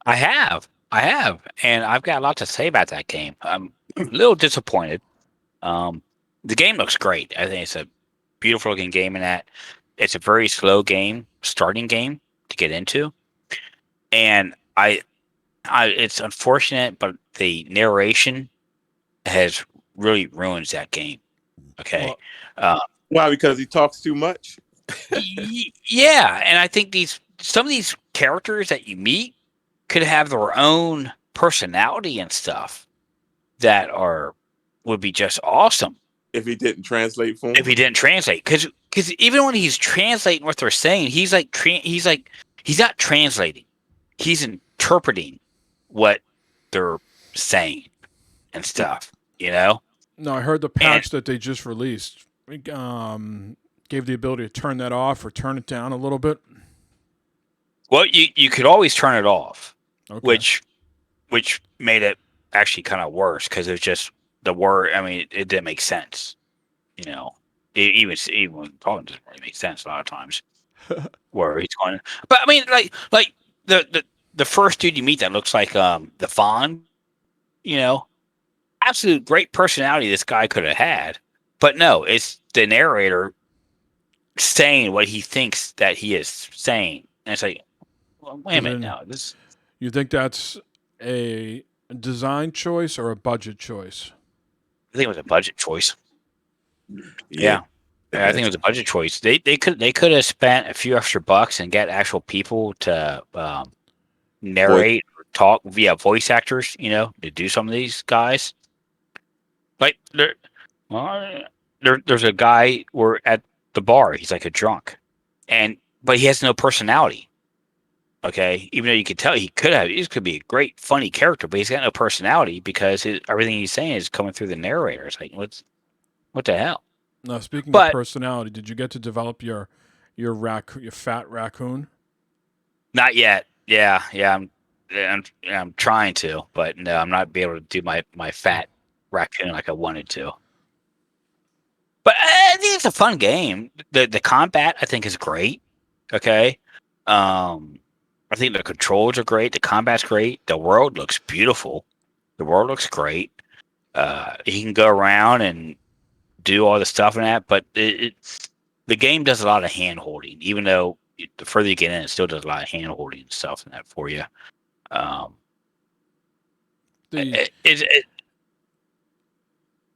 I have, and I've got a lot to say about that game. I'm a little disappointed. The game looks great. I think it's a beautiful looking game in that it's a very slow game, starting game to get into, and it's unfortunate, but the narration has really ruins that game. Okay. Well, Why? Because he talks too much. Yeah, and I think some of these characters that you meet could have their own personality and stuff that would be just awesome If he didn't translate for him. if he didn't translate. Because even when he's translating what they're saying, he's not translating. He's interpreting what they're saying and stuff. You know. no, I heard the patch that they just released gave the ability to turn that off or turn it down a little bit. Well, you could always turn it off, Okay. which made it actually kind of worse because it's just the word. I mean, it didn't make sense. You know, even talking doesn't really make sense a lot of times. Where he's going, but I mean, like the first dude you meet that looks like the Fawn. You know, absolute great personality this guy could have had, but no, it's the narrator saying what he thinks that he is saying, and it's like, well, wait a minute, no, this. You think that's a design choice or a budget choice? I think it was a budget choice. Yeah. I think it was a budget choice. They could have spent a few extra bucks and get actual people to narrate or talk via voice actors, you know, to do some of these guys. Like there's a guy we're at the bar. He's like a drunk, but he has no personality. Okay, even though you could tell he could be a great funny character, but he's got no personality because everything he's saying is coming through the narrator. It's like what the hell? Now, speaking of personality, did you get to develop your fat raccoon? Not yet. Yeah. I'm trying to, but no, I'm not be able to do my fat raccoon like I wanted to. But I think it's a fun game. The combat I think is great. Okay. I think the controls are great. The combat's great. The world looks beautiful. The world looks great. You can go around and do all the stuff in that, but the game does a lot of hand holding. Even though the further you get in, it still does a lot of hand holding and stuff in that for you. Go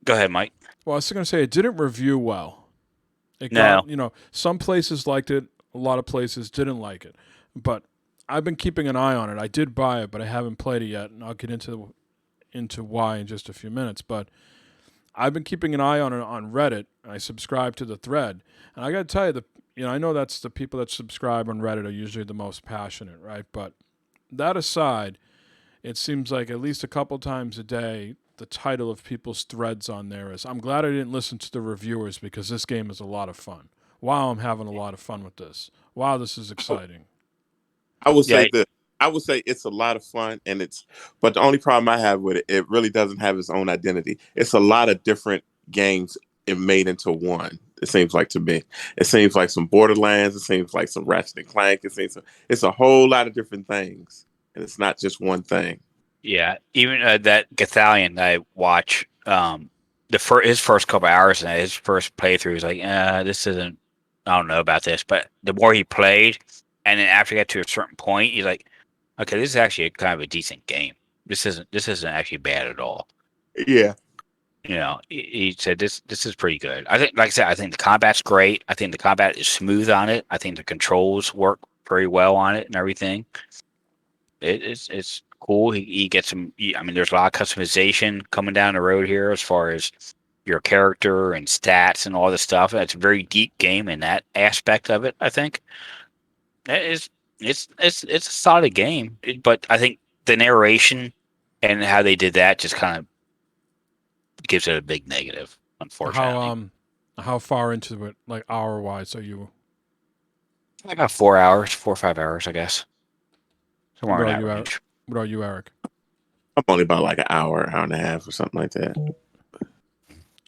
ahead, Mike. Well, I was going to say it didn't review well. No. Some places liked it, a lot of places didn't like it. But I've been keeping an eye on it. I did buy it, but I haven't played it yet, and I'll get into why in just a few minutes. But I've been keeping an eye on it on Reddit. I subscribe to the thread, and I got to tell you, I know that's the people that subscribe on Reddit are usually the most passionate, right? But that aside, it seems like at least a couple times a day, the title of people's threads on there is, "I'm glad I didn't listen to the reviewers because this game is a lot of fun. Wow, I'm having a lot of fun with this. Wow, this is exciting." I would say that I would say it's a lot of fun, but the only problem I have with it, it really doesn't have its own identity. It's a lot of different games made into one. It seems like to me. It seems like some Borderlands. It seems like some Ratchet and Clank. It's a whole lot of different things, and it's not just one thing. Yeah, even that Gathalion I watch, his first couple hours and his first playthrough was like, this isn't. I don't know about this, but the more he played, and then after he got to a certain point, he's like, okay, this is actually kind of a decent game. This isn't actually bad at all. Yeah. You know, he said this is pretty good. I think, like I said, I think the combat's great. I think the combat is smooth on it. I think the controls work very well on it and everything. It's cool. He gets some. I mean, there's a lot of customization coming down the road here as far as your character and stats and all this stuff. It's a very deep game in that aspect of it. I think it's a solid game, but I think the narration and how they did that just kind of gives it a big negative, unfortunately. How far into it, like hour wise, are you? About 4 hours, 4 or 5 hours, I guess. Somewhere in that range. What about you, Eric? I'm only about like an hour and a half or something like that.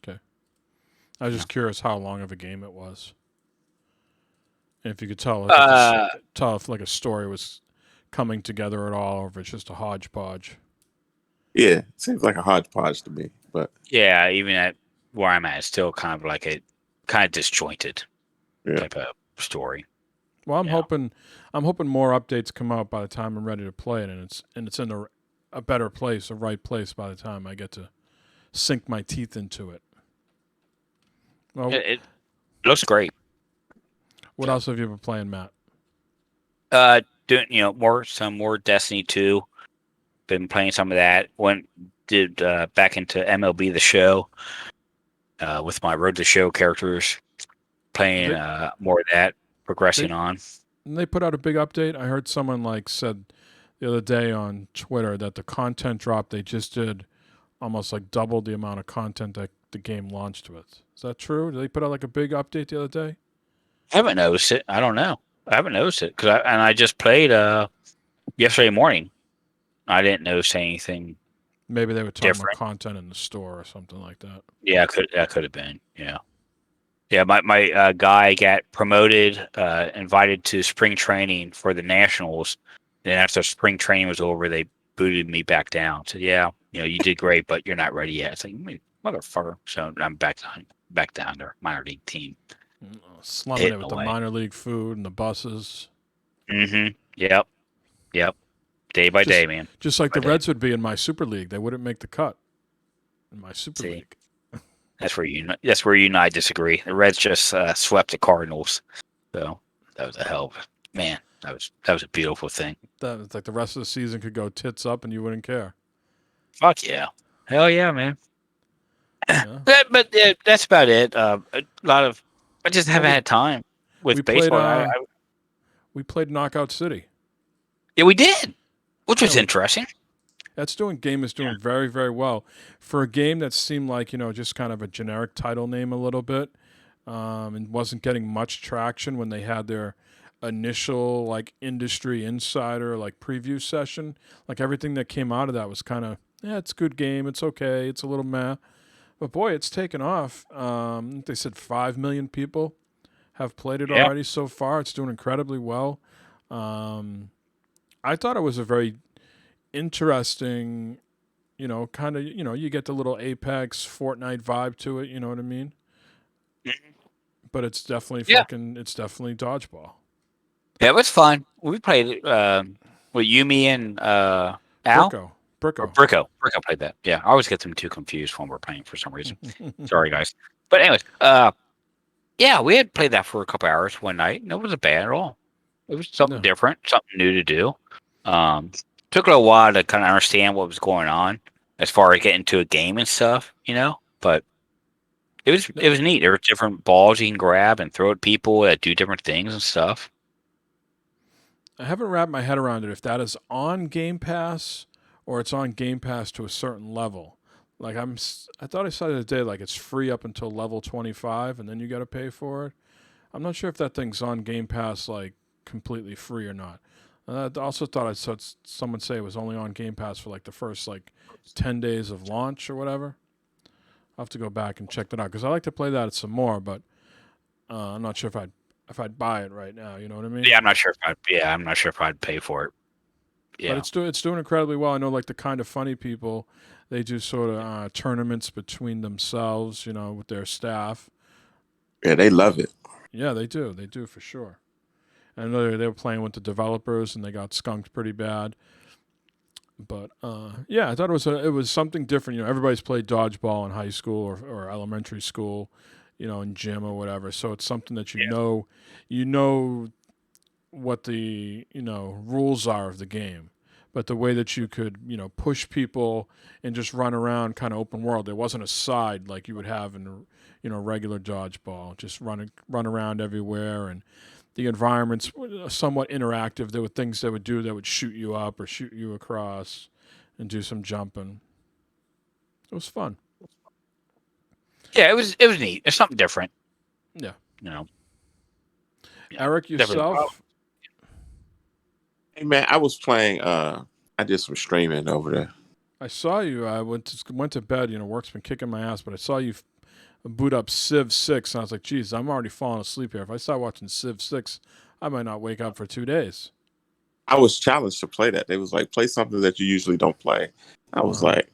Okay. I was just curious how long of a game it was. And if you could tell, tell if like a story was coming together at all, or if it's just a hodgepodge. Yeah, seems like a hodgepodge to me. But Yeah, even at where I'm at, it's still kind of like a kind of disjointed yeah, type of story. Well, I'm Yeah. hoping more updates come out by the time I'm ready to play it, and it's in a better place, a right place by the time I get to sink my teeth into it. Well, It looks great. what else have you been playing, Matt? Doing some more Destiny 2. Been playing some of that. Did back into MLB The Show with my Road to Show characters. Playing more of that, progressing on. They put out a big update. I heard someone said the other day on Twitter that the content drop they just did almost doubled the amount of content that the game launched with. Is that true? Did they put out a big update the other day? I haven't noticed it. I don't know. I haven't noticed it because I just played yesterday morning. I didn't notice anything. Maybe they were talking different. about content in the store or something like that. Yeah, that could have been. Yeah. Yeah, my guy got promoted, invited to spring training for the Nationals. Then after spring training was over, they booted me back down. So yeah, you did great, but you're not ready yet. It's like, motherfucker. So I'm back down to minor league team. Slumming it with the minor league food and the buses. Mm-hmm. Yep. Day by day, man. Just like the Reds would be in my Super League. They wouldn't make the cut in my Super League. That's where you and I disagree. The Reds just swept the Cardinals, so that was a hell of man. That was a beautiful thing. That was like the rest of the season could go tits up and you wouldn't care. Fuck yeah, hell yeah, man. Yeah. but that's about it. A lot of I just haven't had time with baseball. We played Knockout City. Yeah, we did, which was interesting. Game is doing very, very well for a game that seemed like just kind of a generic title name a little bit, and wasn't getting much traction when they had their initial industry insider preview session. Everything that came out of that was kind of it's a good game, it's okay, it's a little meh, but boy, it's taken off. They said 5 million people have played it already so far. It's doing incredibly well. I thought it was a very interesting, kind of, you get the little Apex Fortnite vibe to it, you know what I mean? But it's definitely it's definitely dodgeball. Yeah, it was fun. We played it with Yumi and Al. Bricko played that. Yeah, I always get them too confused when we're playing for some reason. Sorry, guys. But anyways, we had played that for a couple hours one night, and it wasn't bad at all. It was something different, something new to do. Took a while to kind of understand what was going on as far as getting to a game and stuff, but it was neat. There were different balls you can grab and throw at people that do different things and stuff. I haven't wrapped my head around it if that is on Game Pass or it's on Game Pass to a certain level. I thought I saw the other day it's free up until level 25 and then you got to pay for it. I'm not sure if that thing's on Game Pass completely free or not. I also thought I saw someone say it was only on Game Pass for the first 10 days of launch or whatever. I'll have to go back and check that out because I like to play that some more, but I'm not sure if I'd buy it right now. You know what I mean? Yeah, I'm not sure if I'd pay for it. Yeah, but it's doing incredibly well. I know the kind of funny people, they do sort of tournaments between themselves, with their staff. Yeah, they love it. Yeah, they do. They do for sure. I know they were playing with the developers and they got skunked pretty bad. But I thought it was something different. Everybody's played dodgeball in high school or elementary school, in gym or whatever. So it's something that you know what the rules are of the game. But the way that you could push people and just run around kind of open world, there wasn't a side like you would have in regular dodgeball. Just run around everywhere and. The environment's somewhat interactive. There were things they would do that would shoot you up or shoot you across and do some jumping. It was fun. Yeah, it was neat. It's something different. Yeah. Yeah. Eric, yourself? Hey, man, I was playing, I did some streaming over there. I saw you. I went to bed. Work's been kicking my ass, but I saw you boot up Civ 6, and I was like, geez, I'm already falling asleep here. If I start watching Civ 6, I might not wake up for 2 days. I was challenged to play that. They was like, play something that you usually don't play. I was like,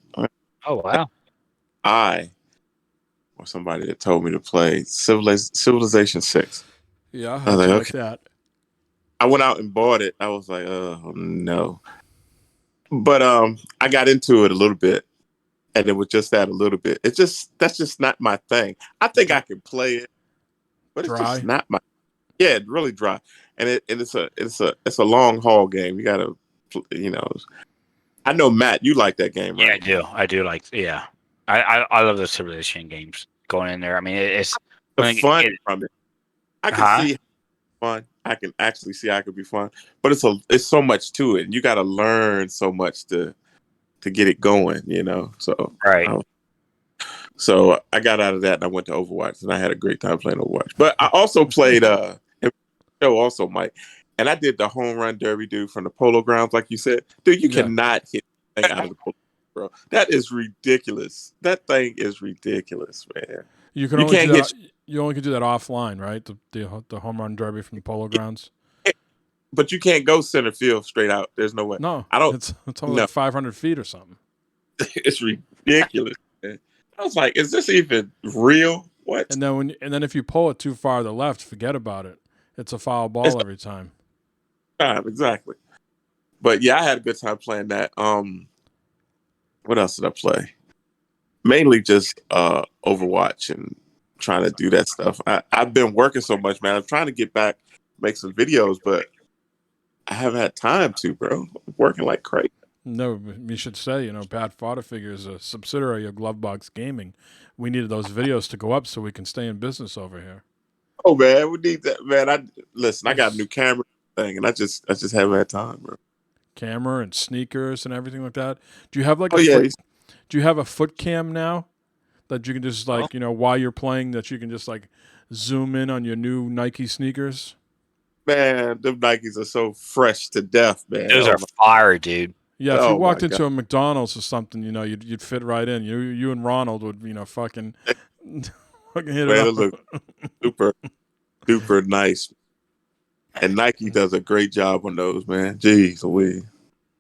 Oh wow. or somebody that told me to play Civilization 6. Yeah, I how'd was you like, like that? I went out and bought it. I was like, oh no. But I got into it a little bit, and it was just that a little bit. That's just not my thing. I think I can play it, but it's just Dry? not my. Yeah, it's really dry, and it's a long haul game. You gotta, I know Matt, you like that game, Yeah, I right? do. I do like. Yeah, I love the Civilization games. Going in there, I mean, it's The when fun from it, I can huh? see fun. I can actually see how it could be fun, but it's so much to it, and you got to learn so much to get it going. Right. So I got out of that and I went to Overwatch, and I had a great time playing Overwatch. But I also played show also, Mike, and I did the home run derby, dude, from the Polo Grounds, like you said. Dude, you Yeah. cannot hit the thing out of the polo, bro. That is ridiculous. That thing is ridiculous, man. You can You only can't do that. hit, You only can do that offline, right? The home run derby from the Polo Grounds. but you can't go center field straight out. There's no way. No, I don't it's only know. like 500 feet or something. It's ridiculous, man. I was like, is this even real? What? And then if you pull it too far to the left, forget about it. It's a foul It's ball every time. time, exactly. But yeah, I had a good time playing that. What else did I play? Mainly just Overwatch and trying to do that stuff. I've been working so much, man. I'm trying to get back, make some videos, but I haven't had time to, bro. I'm working like crazy. No, you should say, Bad Fodder Figure is a subsidiary of Glovebox Gaming. We needed those videos to go up so we can stay in business over here. Oh man, we need that, man. I got a new camera thing, and I just haven't had time, bro. Camera and sneakers and everything like that. Do you have like Oh a yeah, foot? Do you have a foot cam now that you can just like while you're playing that you can just like zoom in on your new Nike sneakers? man, them Nikes are so fresh to death, man. Those are fire, dude. Yeah, if you Oh my walked into God. a McDonald's or something, you'd fit right in. You and Ronald would fucking fucking hit Man, it it off. look super, super nice. And Nike does a great job on those, man. Jeez, Louise.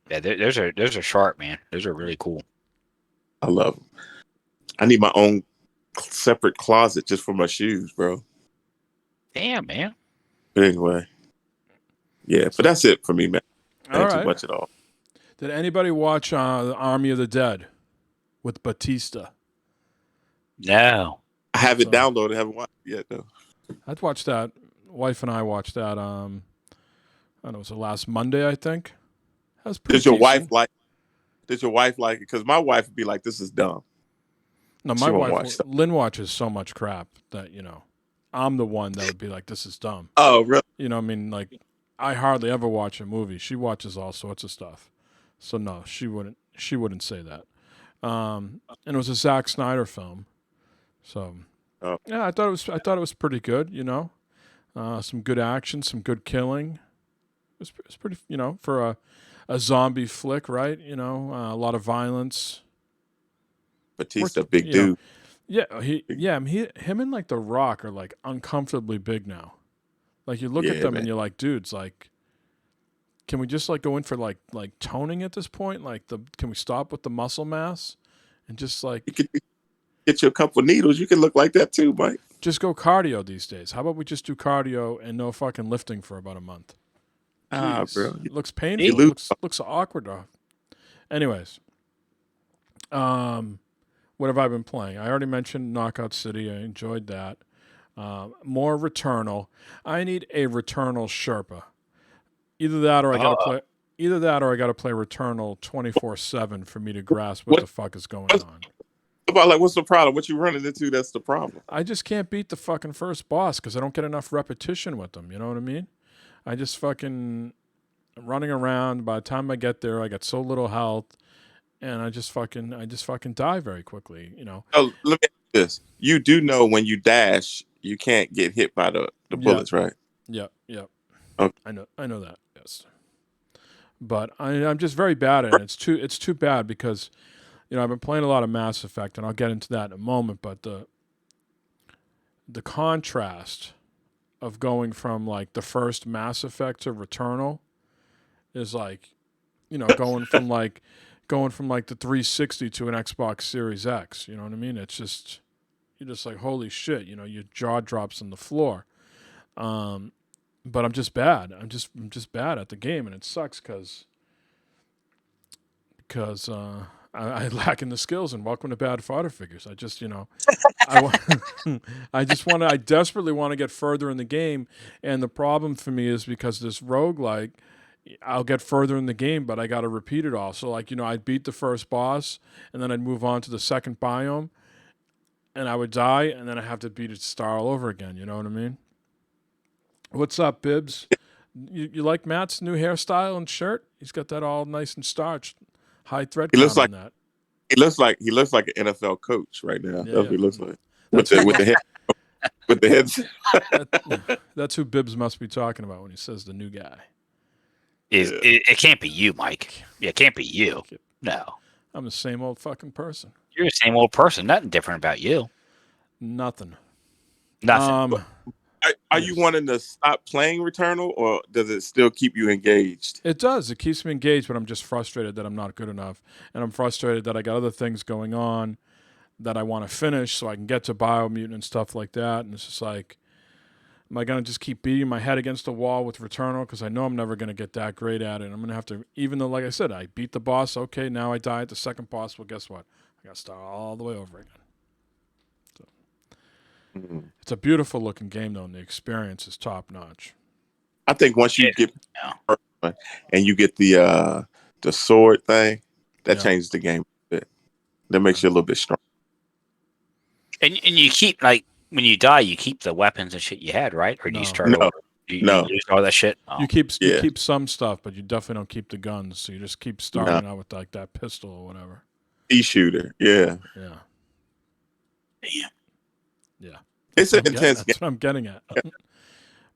Yeah, those are sharp, man. Those are really cool. I love them. I need my own separate closet just for my shoes, bro. Damn, man. But anyway, yeah. But that's it for me, man. All Not too right. much at all. Did anybody watch the Army of the Dead with Batista? No. I have it So- downloaded. Haven't watched it yet though. I'd watched that. Wife and I watched that. I don't know, it was the last Monday, I think. That was pretty Did your wife decent. like? Did your wife like it? Because my wife would be like, "This is dumb." No, she my won't wife, watch that. Lynn watches so much crap that, I'm the one that would be like, this is dumb. Oh, really? I mean, like, I hardly ever watch a movie. She watches all sorts of stuff. So no, she wouldn't say that. And it was a Zack Snyder film. So Oh. yeah, I thought it was pretty good, some good action, some good killing. It's pretty, for a zombie flick, right? A lot of violence. Batista, Worked- big you know, dude. Him and like The Rock are like uncomfortably big now. Like you look at Yeah, them man. and you're like, dudes, like, can we just like go in for like toning at this point? Like can we stop with the muscle mass and just like You could get you a couple needles. You can look like that too, Mike. just go cardio these days? How about we just do cardio and no fucking lifting for about a month? Ah, Jeez. bro. It looks painful. You It lose. looks awkward though. Anyways, what have I been playing? I already mentioned Knockout City. I enjoyed that. More Returnal. I need a Returnal Sherpa. Either that or I gotta play. Either that or I gotta play Returnal 24/7 for me to grasp what the fuck is going on. About like, what's the problem? What you running into? That's the problem. I just can't beat the fucking first boss because I don't get enough repetition with them. You know what I mean? I just fucking running around. By the time I get there, I got so little health, and I just fucking die very quickly. Oh, let me ask you this. You do know when you dash, you can't get hit by the bullets, right? Yep. Okay. I know that. Yes. But I'm just very bad at it. It's too bad because, I've been playing a lot of Mass Effect, and I'll get into that in a moment. But the contrast of going from like the first Mass Effect to Returnal is like, going from like the 360 to an Xbox Series X. You know what I mean? It's just, you're just like, holy shit, your jaw drops on the floor. But I'm just bad. I'm just bad at the game, and it sucks because I lack in the skills. And welcome to Bad Fodder Figures. I just, I desperately want to get further in the game, and the problem for me is because this roguelike, I'll get further in the game, but I got to repeat it all. So like, I'd beat the first boss, and then I'd move on to the second biome, and I would die, and then I have to beat it start all over again. You know what I mean? What's up, Bibbs? You like Matt's new hairstyle and shirt? He's got that all nice and starched, high thread He looks count like on that. he looks like an NFL coach right now. That's what he looks like with That's the head with the heads. That's who Bibbs must be talking about when he says the new guy. It can't be you, Mike. Yeah, it can't be you. No. I'm the same old fucking person. You're the same old person. Nothing different about you. Nothing. Nothing. Are you wanting to stop playing Returnal, or does it still keep you engaged? It does. It keeps me engaged, but I'm just frustrated that I'm not good enough. And I'm frustrated that I got other things going on that I want to finish so I can get to Biomutant and stuff like that. And it's just like, am I going to just keep beating my head against the wall with Returnal? Because I know I'm never going to get that great at it. I'm going to have to, even though, like I said, I beat the boss. Okay, now I die at the second boss. Well, guess what? I got to start all the way over again. It's a beautiful looking game, though, and the experience is top notch. I think once you get and you get the sword thing, that changes the game a bit. That makes you a little bit stronger. And you keep, like, when you die, you keep the weapons and shit you had, right? Or do you start over? You lose all that shit? Oh. You keep some stuff, but you definitely don't keep the guns. So you just keep starting out with like that pistol or whatever. E-shooter, yeah. Damn. Yeah. It's an intense game. That's what I'm getting at.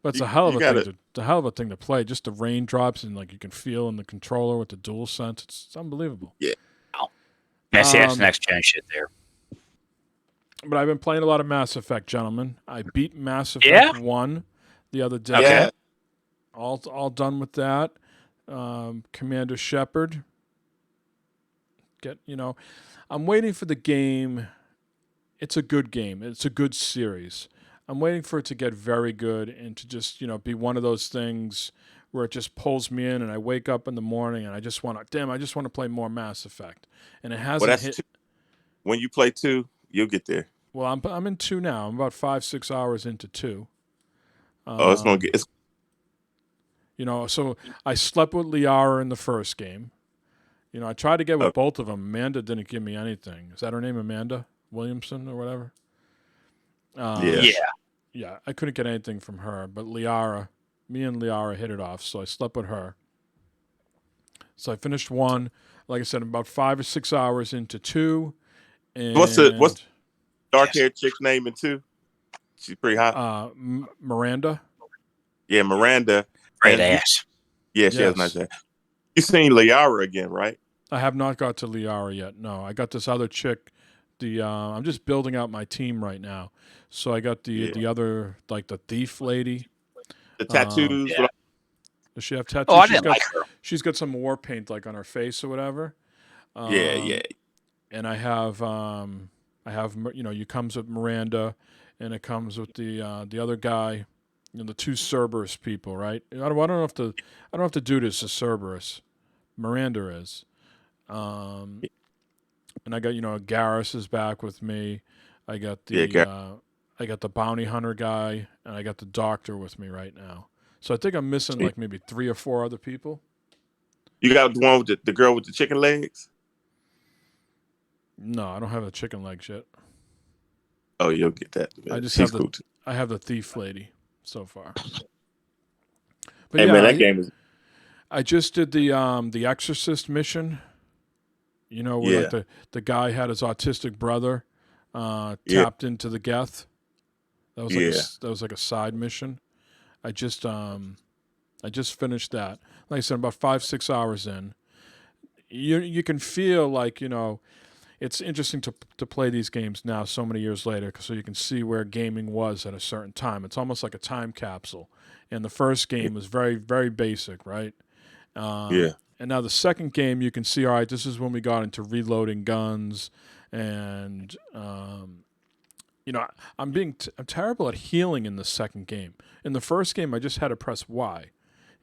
But it's a hell of a thing to play. Just the raindrops and like you can feel in the controller with the dual sense. It's unbelievable. Yeah. Wow. That's next gen shit there. But I've been playing a lot of Mass Effect, gentlemen. I beat Mass Effect 1 the other day. Okay. All done with that. Commander Shepard. I'm waiting for the game. It's a good game. It's a good series. I'm waiting for it to get very good and to just, be one of those things where it just pulls me in and I wake up in the morning and I just want to play more Mass Effect. And it hasn't hit. When you play 2, you'll get there. Well, I'm in 2 now. I'm about 5-6 hours into 2. It's going to get... So I slept with Liara in the first game. I tried to get with both of them. Amanda didn't give me anything. Is that her name, Amanda Williamson or whatever? Yeah, I couldn't get anything from her. But me and Liara hit it off, so I slept with her. So I finished 1. Like I said, about 5 or 6 hours into 2. And what's dark-haired chick's name in 2? She's pretty hot. Miranda. Yeah, Miranda. Great ass. Yeah, she has nice ass. You seen Liara again, right? I have not got to Liara yet. No, I got this other chick. I'm just building out my team right now. So I got the other, like the thief lady. The tattoos. Does she have tattoos? Oh, I didn't like her. She's got some war paint like on her face or whatever. Yeah. And I have you comes with Miranda, and it comes with the other guy, the 2 Cerberus people, right? I don't know if the dude is a Cerberus. Miranda is. And I got Garrus is back with me. I got the bounty hunter guy, and I got the doctor with me right now. So I think I'm missing like maybe 3 or 4 other people. You got the one with the girl with the chicken legs? No, I don't have a chicken leg shit. Oh, you'll get that. I just I have the thief lady so far. But that game is. I just did the Exorcist mission. Where like the guy had his autistic brother tapped into the Geth. That was like a side mission. I just finished that. Like I said, about 5-6 hours in. You can feel like it's interesting to play these games now, so many years later, so you can see where gaming was at a certain time. It's almost like a time capsule. And the first game was very, very basic, right? Yeah. And now the second game, you can see, all right, this is when we got into reloading guns, and I'm terrible at healing in the second game. In the first game, I just had to press Y.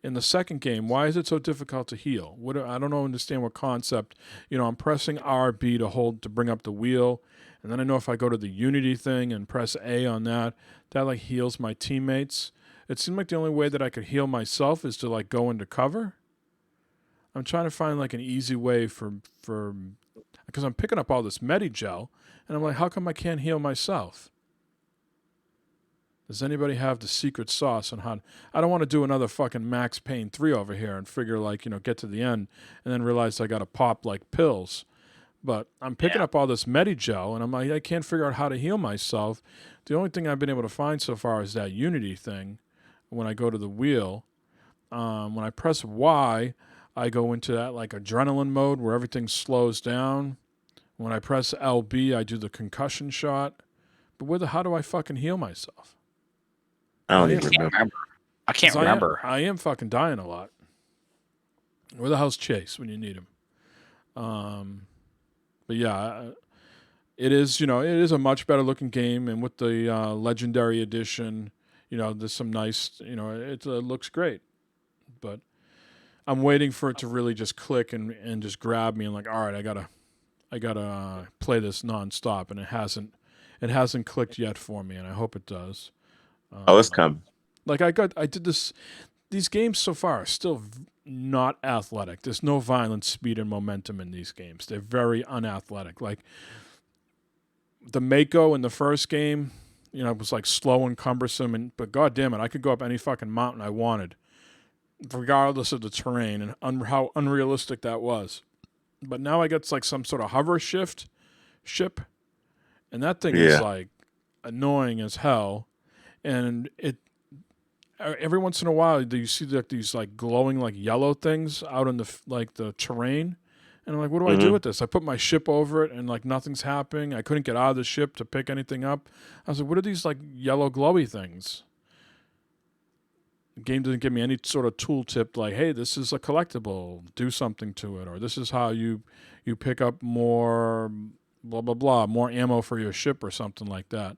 In the second game, why is it so difficult to heal? I don't understand what concept. I'm pressing RB to bring up the wheel, and then I know if I go to the Unity thing and press A on that like heals my teammates. It seemed like the only way that I could heal myself is to like go into cover. I'm trying to find like an easy way for because I'm picking up all this Medigel, and I'm like, how come I can't heal myself? Does anybody have the secret sauce on how? I don't want to do another fucking Max Payne 3 over here and figure like, get to the end and then realize I got to pop like pills. But I'm picking up all this Medigel, and I'm like, I can't figure out how to heal myself. The only thing I've been able to find so far is that Unity thing. When I go to the wheel, when I press Y, I go into that like adrenaline mode where everything slows down. When I press LB, I do the concussion shot. But how do I fucking heal myself? I don't even remember. I can't remember. I am fucking dying a lot. Where the hell's Chase when you need him? But yeah, it is. It is a much better looking game, and with the Legendary Edition, there's some nice. It looks great, but I'm waiting for it to really just click and just grab me and like, all right, I gotta play this nonstop, and it hasn't clicked yet for me, and I hope it does. It's coming. Like I did this. These games so far are still not athletic. There's no violence, speed, and momentum in these games. They're very unathletic. Like the Mako in the first game, it was like slow and cumbersome, but god damn it, I could go up any fucking mountain I wanted, regardless of the terrain and how unrealistic that was. But now I get like some sort of hover ship, and that thing is like annoying as hell. And every once in a while, you see these like glowing like yellow things out in the terrain, and I'm like, what do I do with this? I put my ship over it, and like nothing's happening. I couldn't get out of the ship to pick anything up. I was like, what are these like yellow glowy things? The game didn't give me any sort of tooltip like, hey, this is a collectible, do something to it, or this is how you pick up more blah blah blah, more ammo for your ship or something like that.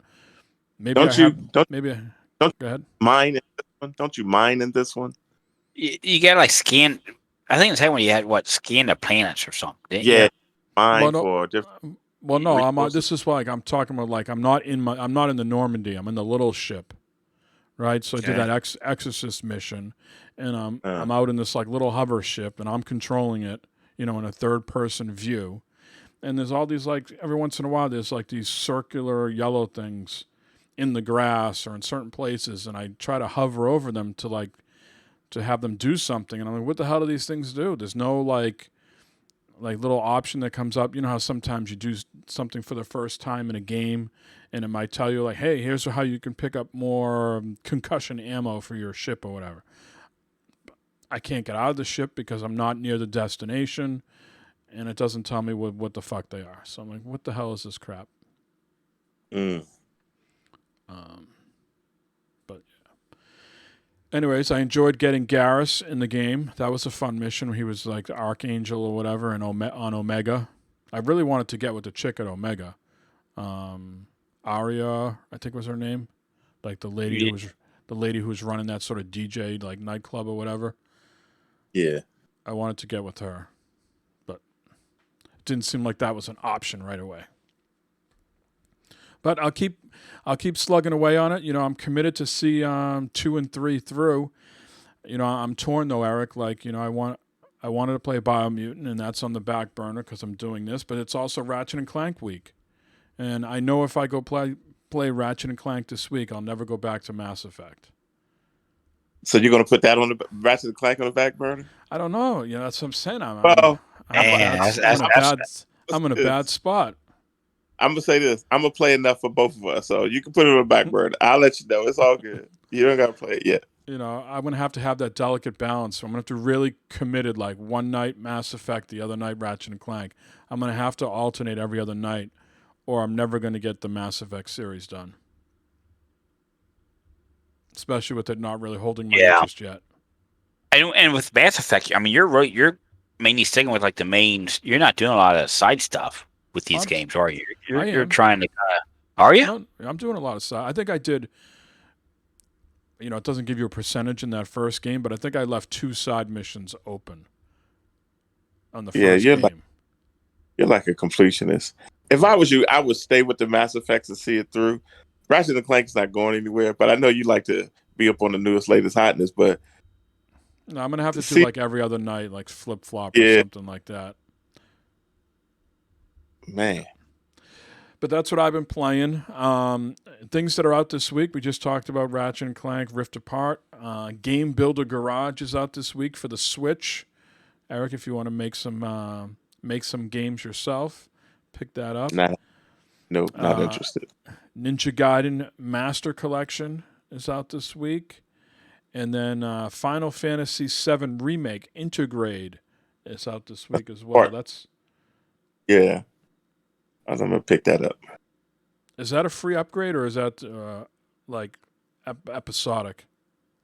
Maybe go ahead. Mine in this one? Don't you mine in this one? You got to like scan. I think it's when you had scan the planets or something. Yeah, mine for different. Well, no, this is like I'm talking about. Like I'm not in the Normandy. I'm in the little ship, right? So I did that Exorcist mission, and I'm out in this like little hover ship, and I'm controlling it, in a third person view. And there's all these like every once in a while there's like these circular yellow things in the grass or in certain places, and I try to hover over them to have them do something, and I'm like, what the hell do these things do? There's no like little option that comes up. You know how sometimes you do something for the first time in a game, and it might tell you like, hey, here's how you can pick up more concussion ammo for your ship or whatever. I can't get out of the ship because I'm not near the destination, and it doesn't tell me what the fuck they are. So I'm like, what the hell is this crap? But yeah. Anyways, I enjoyed getting Garrus in the game. That was a fun mission where he was like the Archangel or whatever and on Omega. I really wanted to get with the chick at Omega. Aria, I think was her name. Like the lady who was running that sort of DJ like nightclub or whatever. Yeah. I wanted to get with her. But it didn't seem like that was an option right away. But I'll keep slugging away on it. I'm committed to see 2 and 3 through. I'm torn though, Eric. Like, I wanted to play Biomutant, and that's on the back burner because I'm doing this. But it's also Ratchet and Clank week, and I know if I go play Ratchet and Clank this week, I'll never go back to Mass Effect. So you're gonna put that on the Ratchet and Clank on the back burner? I don't know. That's what I'm saying. I'm in a bad spot. I'm gonna say this. I'm gonna play enough for both of us, so you can put it on the back burner. I'll let you know. It's all good. You don't gotta play it yet. I'm going to have that delicate balance. So I'm going to have to really committed, like one night Mass Effect, the other night Ratchet and Clank. I'm going to have to alternate every other night, or I'm never going to get the Mass Effect series done. Especially with it not really holding my interest yet. And with Mass Effect, I mean, you're mainly sticking with like the main. You're not doing a lot of side stuff with these games, are you? You're trying to. Are you? No, I'm doing a lot of side. I think I did. It doesn't give you a percentage in that first game, but I think I left 2 side missions open on the first game. You're like a completionist. If I was you, I would stay with the Mass Effects and see it through. Ratchet and Clank's not going anywhere, but I know you like to be up on the newest, latest hotness. But no, I'm gonna have to do like every other night, like flip flop or something like that. Man. But that's what I've been playing. Things that are out this week. We just talked about Ratchet and Clank Rift Apart. Game Builder Garage is out this week for the Switch. Eric, if you want to make some games yourself, pick that up. Not interested. Ninja Gaiden Master Collection is out this week. And then Final Fantasy VII Remake Intergrade is out this week as well. Yeah. I'm going to pick that up. Is that a free upgrade, or is that like episodic?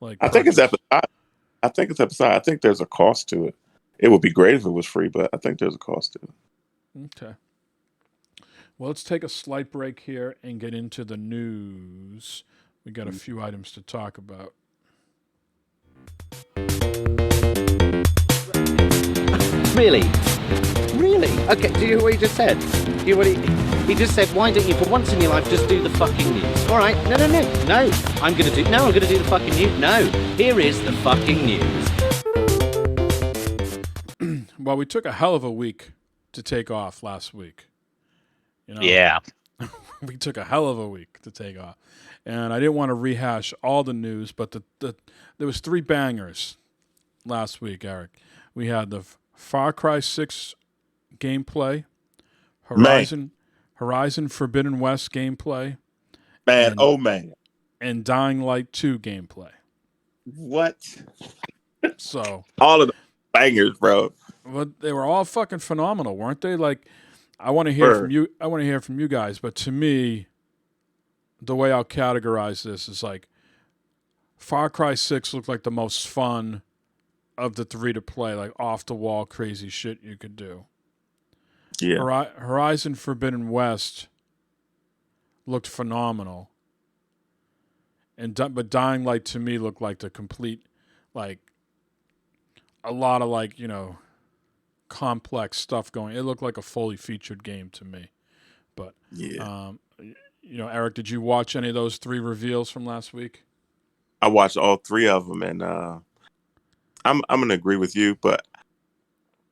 Like I think it's episodic. I think there's a cost to it. It would be great if it was free, but I think there's a cost to it. Okay. Well, let's take a slight break here and get into the news. We got a few items to talk about. Really? Okay, do you hear what he just said? He just said, why don't you, for once in your life, just do the fucking news? All right, no. I'm gonna do the fucking news. No, here is the fucking news. Well, we took a hell of a week to take off last week. Yeah. We took a hell of a week to take off. And I didn't want to rehash all the news, but there was 3 bangers last week, Eric. We had the Far Cry 6 gameplay, Horizon Forbidden West gameplay, and Dying Light 2 gameplay. What? So all of the bangers, bro. But they were all fucking phenomenal, weren't they? Like, I want to hear from you. I want to hear from you guys. But to me, the way I'll categorize this is like Far Cry 6 looked like the most fun of the 3 to play, like off the wall crazy shit you could do. Yeah. Horizon Forbidden West looked phenomenal. But Dying Light to me looked like the complete, like a lot of like, complex stuff going. It looked like a fully featured game to me. But Eric, did you watch any of those 3 reveals from last week? I watched all 3 of them, and I'm going to agree with you, but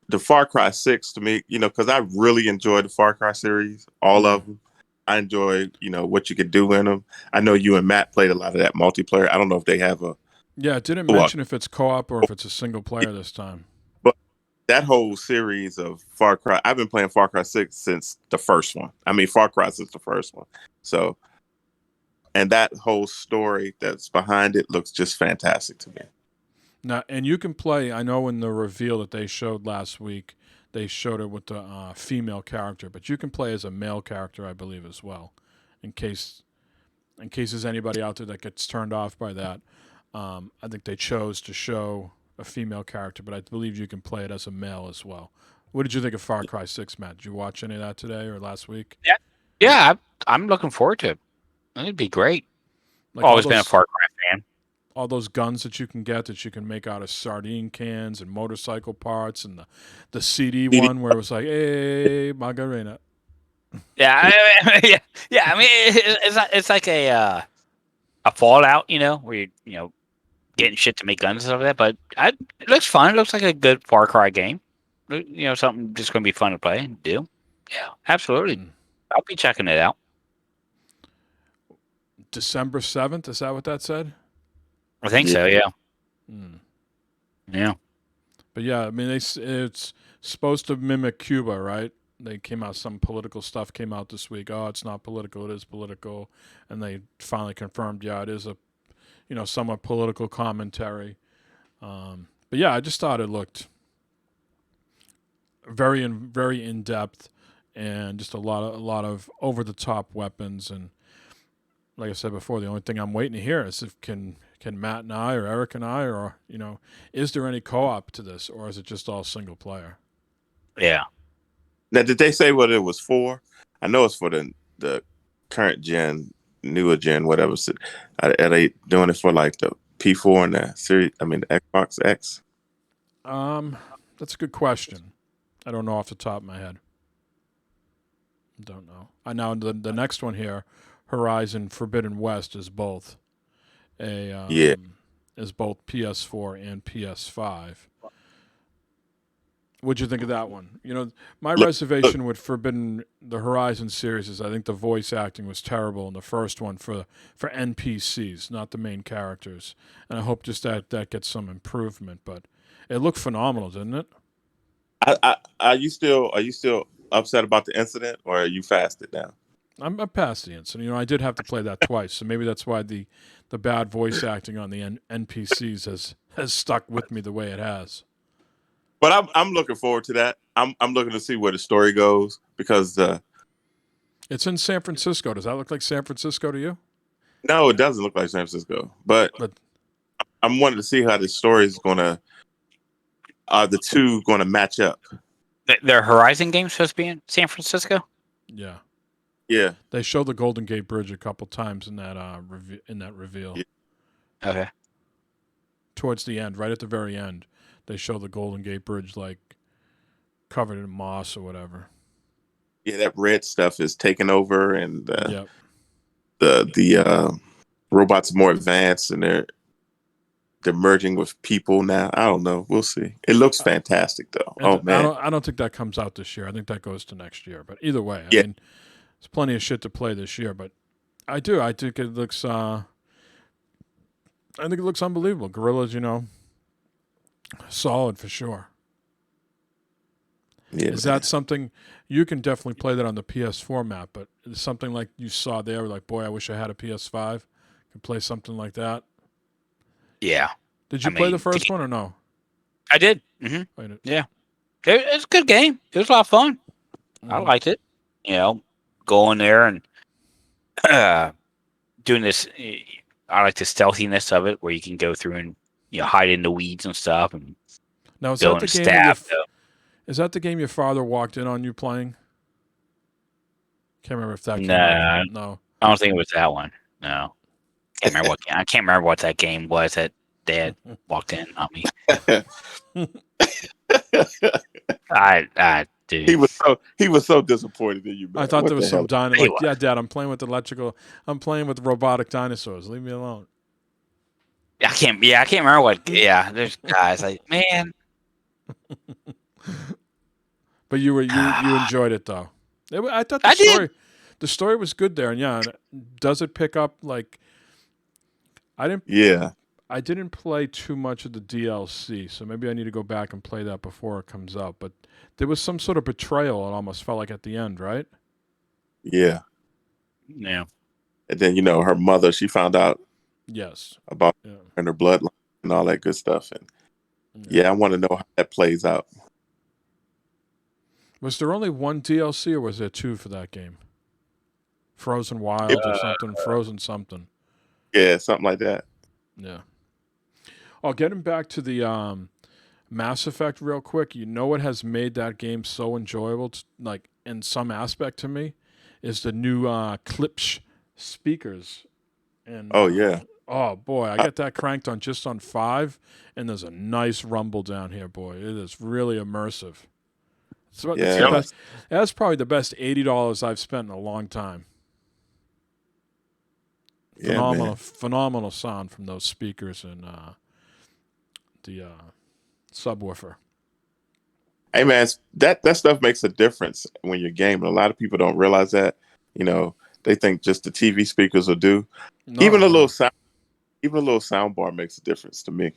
the Far Cry 6 to me, because I really enjoyed the Far Cry series, all of them. I enjoyed, what you could do in them. I know you and Matt played a lot of that multiplayer. I don't know if they have a... Yeah, it didn't mention if it's co-op or if it's a single player this time. But that whole series of Far Cry, I've been playing Far Cry 6 since the first one. I mean, Far Cry since the first one. So, and that whole story that's behind it looks just fantastic to me. Now, and you can play, I know in the reveal that they showed last week, they showed it with the female character, but you can play as a male character, I believe, as well, in case there's anybody out there that gets turned off by that. I think they chose to show a female character, but I believe you can play it as a male as well. What did you think of Far Cry 6, Matt? Did you watch any of that today or last week? Yeah, I'm looking forward to it. It'd be great. Like always been a Far Cry fan. All those guns that you can get that you can make out of sardine cans and motorcycle parts, and the CD one where it was like, "Hey, Margarina." Yeah, yeah. I mean, it's like a Fallout, where you getting shit to make guns and stuff like that. But it looks fun. It looks like a good Far Cry game. Something just going to be fun to play and do. Yeah, absolutely. I'll be checking it out. December 7th. Is that what that said? I think so, yeah. Yeah. But yeah, I mean, it's supposed to mimic Cuba, right? They came out, some political stuff came out this week. Oh, it's not political, it is political. And they finally confirmed, yeah, it is somewhat political commentary. But yeah, I just thought it looked very in depth, and just a lot of over the top weapons. And like I said before, the only thing I'm waiting to hear is if can Matt and I or Eric and I, or is there any co-op to this, or is it just all single player? Yeah. Now, did they say what it was for? I know it's for the current gen, newer gen, whatever. So, are they doing it for like the P4 and the series? I mean, the Xbox X. That's a good question. I don't know off the top of my head. Don't know. I know the next one here, Horizon Forbidden West, is both is both PS4 and PS5. What'd you think of that one? My reservation with the Horizon series is I think the voice acting was terrible in the first one for NPCs, not the main characters. And I hope just that gets some improvement. But it looked phenomenal, didn't it? Are you still upset about the incident, or are you fasted now? I'm past the incident. I did have to play that twice, so maybe that's why the bad voice acting on the NPCs has stuck with me the way it has. But I'm looking forward to that. I'm looking to see where the story goes, because it's in San Francisco. Does that look like San Francisco to you? No, it doesn't look like San Francisco. But I'm wanting to see how the story is gonna. Are the two going to match up? Their Horizon game supposed to be in San Francisco? Yeah. Yeah. They show the Golden Gate Bridge a couple times in that reveal. Yeah. Okay. Towards the end, right at the very end, they show the Golden Gate Bridge like covered in moss or whatever. Yeah, that red stuff is taking over, and yep. the robots are more advanced, and they're merging with people now. I don't know. We'll see. It looks fantastic, though. Oh man, I don't think that comes out this year. I think that goes to next year. But either way, yeah. I mean, there's plenty of shit to play this year. But I think it looks. I think it looks unbelievable. Guerrilla's, solid for sure. Yeah, is that something you can definitely play that on the PS4 map? But is something like you saw there, like, boy, I wish I had a PS5. Could play something like that. Yeah. Did you play the first one or no? I did. Mm-hmm. Yeah. It's a good game. It was a lot of fun. Mm-hmm. I liked it. Going there and doing this. I like the stealthiness of it, where you can go through and hide in the weeds and stuff. And now is that the game? Is that the game your father walked in on you playing? Can't remember if that. No. I don't think it was that one. No. I can't remember what that game was that Dad walked in on me. Dude. He was so disappointed in you, man. I thought there was some dinosaur. Like, yeah, Dad, I'm playing with robotic dinosaurs. Leave me alone. I can't remember what. Yeah, there's guys like, man. But you enjoyed it though. I thought the story was good there, and yeah, does it pick up like? I didn't play too much of the DLC, so maybe I need to go back and play that before it comes out. But there was some sort of betrayal, it almost felt like at the end, right? Yeah. Yeah. And then, her mother, she found out about and her bloodline and all that good stuff. And I want to know how that plays out. Was there only one DLC or was there two for that game? Frozen Wilds or something? Frozen something. Yeah, something like that. Yeah. Oh, getting back to the Mass Effect real quick, what has made that game so enjoyable, like in some aspect to me, is the new Klipsch speakers. And oh boy, I get that cranked on 5, and there's a nice rumble down here, boy. It is really immersive. That's probably the best $80 I've spent in a long time. Phenomenal sound from those speakers and the subwoofer. Hey man, that stuff makes a difference when you're gaming. A lot of people don't realize that. They think just the TV speakers will do. Even a little sound bar makes a difference to me.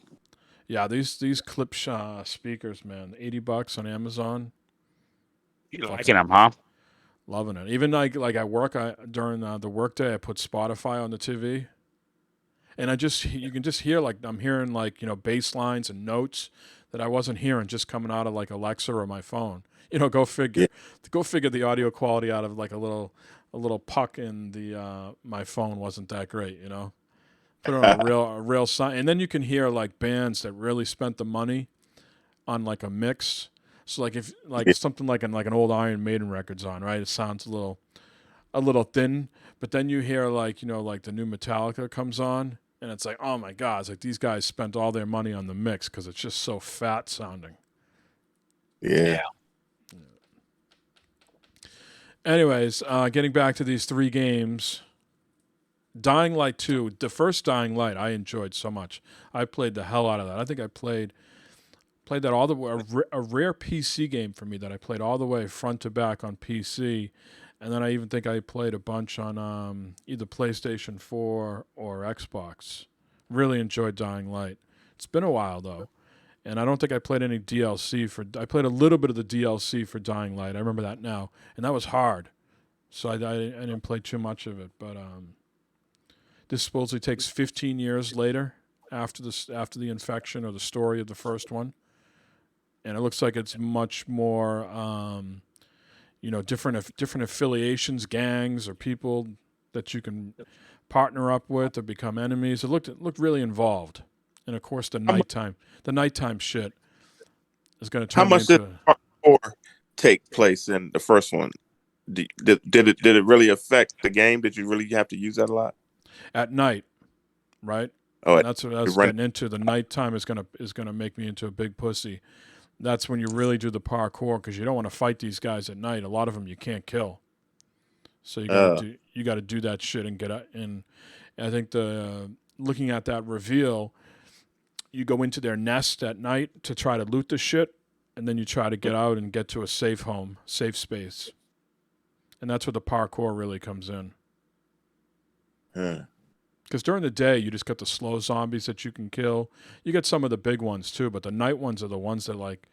Yeah, these Klipsch speakers, man, $80 on Amazon. You liking them, huh? Loving it. Even like at work, during the workday, I put Spotify on the TV. and you can just hear, like, I'm hearing, like, bass lines and notes that I wasn't hearing just coming out of, like, Alexa or my phone. Go figure. Yeah. Go figure the audio quality out of, like, a little puck in the my phone wasn't that great. Put it on a real sound, and then you can hear, like, bands that really spent the money on, like, a mix. So, like, if, like, Yeah. something like an old Iron Maiden record's on, right? It sounds a little thin, but then you hear, like, like the new Metallica comes on, and it's like, oh my god, it's like these guys spent all their money on the mix because it's just so fat sounding. Yeah. Anyways, getting back to these 3 games, Dying Light 2, the first Dying Light I enjoyed so much. I played the hell out of that. I think I played that all the way, a rare PC game for me that I played all the way front to back on PC. And then I even think I played a bunch on either PlayStation 4 or Xbox. Really enjoyed Dying Light. It's been a while, though. And I don't think I played any DLC I played a little bit of the DLC for Dying Light. I remember that now. And that was hard. So I didn't play too much of it. But this supposedly takes 15 years later after the infection or the story of the first one. And it looks like it's much more... different affiliations, gangs, or people that you can partner up with or become enemies. It looked really involved, and of course the nighttime shit is going to How turn me much did into parkour take place in the first one? Did it really affect the game? Did you really have to use that a lot? at night, right? Oh, And that's what I was run- getting into. The nighttime is gonna make me into a big pussy. That's when you really do the parkour because you don't want to fight these guys at night. A lot of them you can't kill, so you got to do that shit and get out. And I think looking at that reveal, you go into their nest at night to try to loot the shit, and then you try to get out and get to a safe space, and that's where the parkour really comes in. Yeah. Because during the day, you just got the slow zombies that you can kill. You get some of the big ones, too, but the night ones are the ones that, like,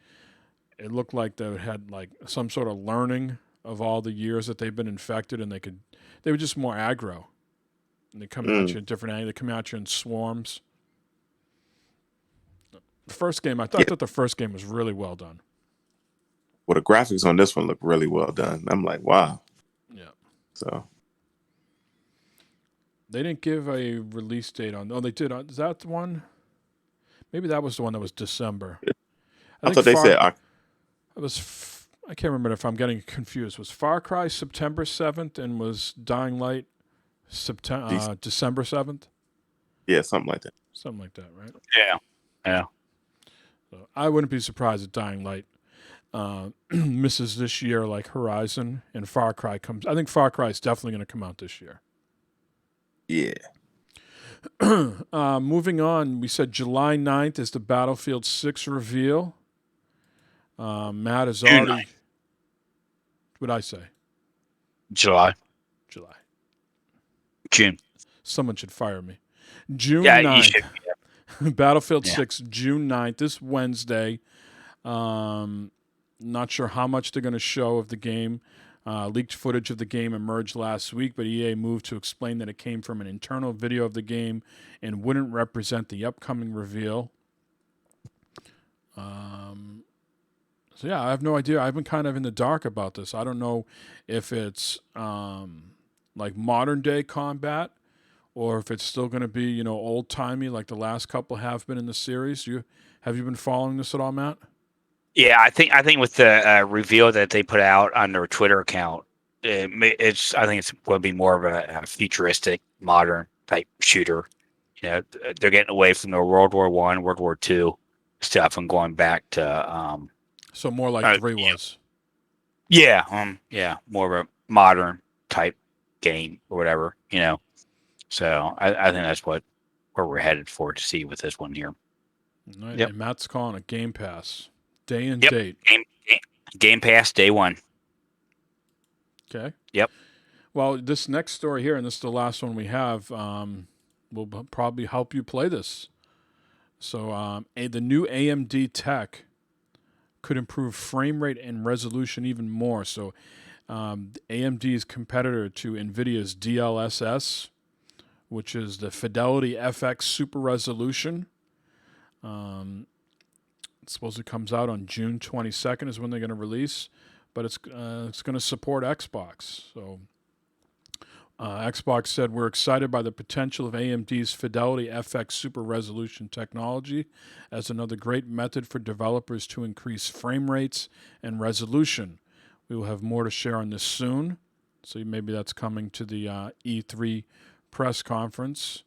it looked like they had, like, some sort of learning of all the years that they've been infected, and they were just more aggro. And they come at you in different angles. They come at you in swarms. The first game, I thought that the first game was really well done. Well, the graphics on this one look really well done. I'm like, wow. Yeah. So They didn't give a release date on. Oh, they did. Is that the one? Maybe that was the one that was December. I thought they said It was. I can't remember if I'm getting confused. Was Far Cry September 7th and was Dying Light December 7th? yeah, something like that. Something like that, right? Yeah. So I wouldn't be surprised if Dying Light misses this year like Horizon, and Far Cry comes. I think Far Cry is definitely going to come out this year. Yeah. Moving on, we said July 9th is the Battlefield 6 reveal. Matt is June already... What'd I say? July. June. Someone should fire me. June Yeah, 9th. you should. Yeah. Battlefield 6, June 9th, this Wednesday. Not sure how much they're going to show of the game. Leaked footage of the game emerged last week, but EA moved to explain that it came from an internal video of the game and wouldn't represent the upcoming reveal. So yeah, I have no idea. I've been kind of in the dark about this. I don't know if it's like modern day combat or if it's still going to be, old timey like the last couple have been in the series. Have you been following this at all, Matt? Yeah, I think with the reveal that they put out on their Twitter account, I think it's going to be more of a futuristic, modern type shooter. They're getting away from the World War I, World War II stuff and going back to so more like 3 was. Yeah, more of a modern type game or whatever. So I think that's where we're headed for to see with this one here. Right. Yep. And Matt's calling it Game Pass. Day and Yep. date. Game Pass day 1. Okay. Yep. Well, this next story here, and this is the last one we have, will probably help you play this. So the new AMD tech could improve frame rate and resolution even more. So AMD's competitor to NVIDIA's DLSS which is the Fidelity FX Super Resolution. It supposedly comes out on June 22nd is when they're going to release, but it's going to support Xbox. So Xbox said, we're excited by the potential of AMD's Fidelity FX Super Resolution technology as another great method for developers to increase frame rates and resolution. We will have more to share on this soon. So maybe that's coming to the E3 press conference.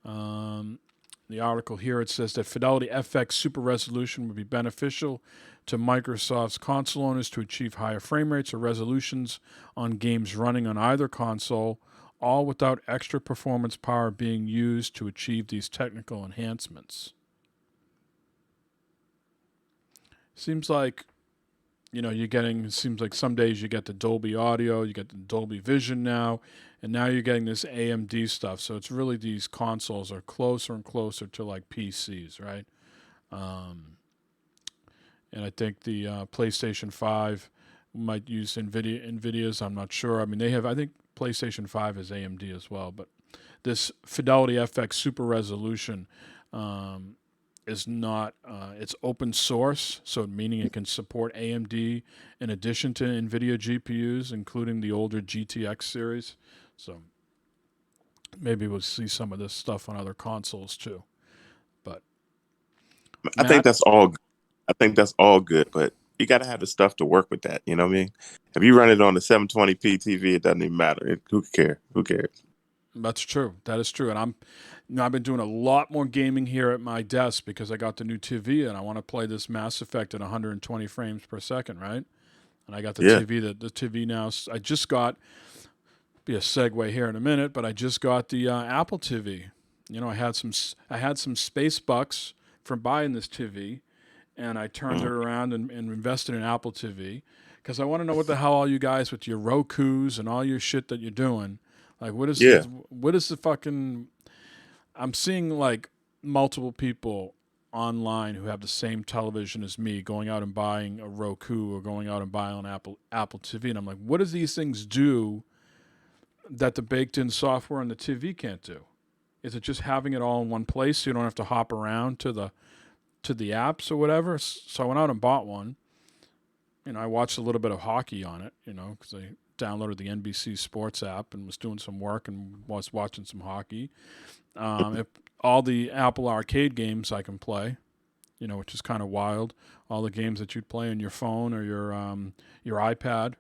The article here, it says that Fidelity FX Super Resolution would be beneficial to Microsoft's console owners to achieve higher frame rates or resolutions on games running on either console, all without extra performance power being used to achieve these technical enhancements. Seems like, it seems like some days you get the Dolby Audio, you get the Dolby Vision now, and now you're getting this AMD stuff. So it's really these consoles are closer and closer to like PCs, right? And I think the PlayStation 5 might use NVIDIA's. I'm not sure. I mean, I think PlayStation 5 is AMD as well. But this Fidelity FX Super Resolution is not, it's open source, so meaning it can support AMD in addition to NVIDIA GPUs, including the older GTX series. So maybe we'll see some of this stuff on other consoles too. But I think that's all. I think that's all good, but you got to have the stuff to work with that. You know what I mean? If you run it on the 720p TV, it doesn't even matter. Who cares? Who cares? That's true. That is true. And I've been doing a lot more gaming here at my desk because I got the new TV and I want to play this Mass Effect at 120 frames per second, right? And I got the TV. The TV now. I just got. Be a segue here in a minute, but I just got the Apple TV. I had some space bucks from buying this TV, and I turned it around and invested in Apple TV because I want to know what the hell all you guys with your Rokus and all your shit that you're doing. Like, what is the fucking? I'm seeing like multiple people online who have the same television as me going out and buying a Roku or going out and buying an Apple TV, and I'm like, what does these things do that the baked-in software on the TV can't do? Is it just having it all in one place so you don't have to hop around to the apps or whatever? So I went out and bought one. I watched a little bit of hockey on it, because I downloaded the NBC Sports app and was doing some work and was watching some hockey. All the Apple Arcade games I can play, which is kind of wild. All the games that you'd play on your phone or your iPad,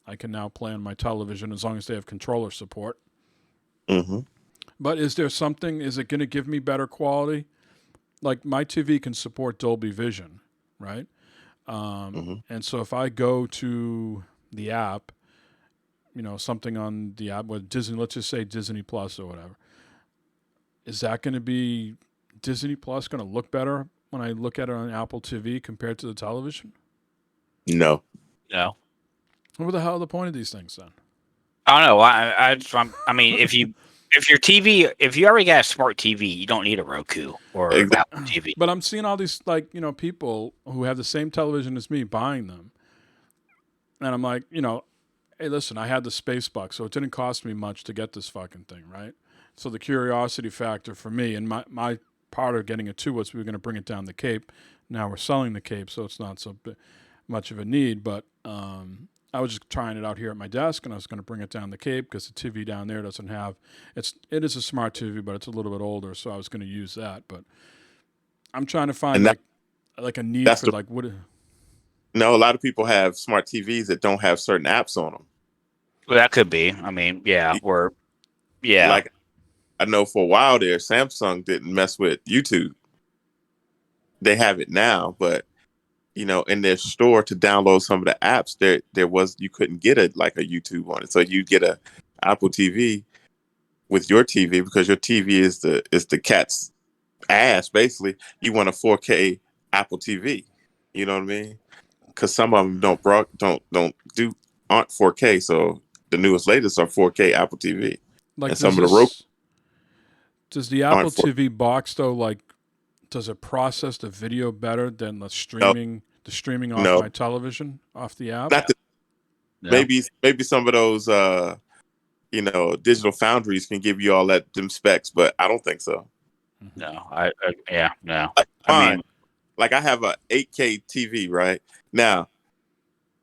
I can now play on my television as long as they have controller support. Mm-hmm. But is it going to give me better quality? Like my TV can support Dolby Vision, right? And so if I go to the app, something on the app with Disney, let's just say Disney Plus or whatever, is that going to be Disney Plus going to look better when I look at it on Apple TV compared to the television? No. What the hell are the point of these things then? I don't know. I mean, if you already got a smart TV, you don't need a Roku or Apple TV. But I'm seeing all these people who have the same television as me buying them, and I'm like, hey, listen, I had the space buck, so it didn't cost me much to get this fucking thing, right? So the curiosity factor for me and my part of getting it too was we were going to bring it down the Cape. Now we're selling the Cape, so it's not so much of a need, but I was just trying it out here at my desk, and I was going to bring it down the Cape because the TV down there doesn't have it is a smart TV, but it's a little bit older, so I was going to use that. But I'm trying to find like a need for what. No, a lot of people have smart TVs that don't have certain apps on them. Well, that could be. I mean, Like I know for a while there, Samsung didn't mess with YouTube. They have it now, but in their store to download some of the apps, you couldn't get a YouTube on it. So you get a Apple TV with your TV because your TV is the cat's ass. Basically, you want a 4K Apple TV. You know what I mean? Because some of them aren't 4K. So the newest, latest are 4K Apple TV. Like and some of the Roku. Does the Apple TV box though does it process the video better than the streaming? The streaming off my television, off the app. Maybe some of those digital foundries can give you all them specs, but I don't think so. No, no. Fine. I mean, Like I have a 8K TV right now.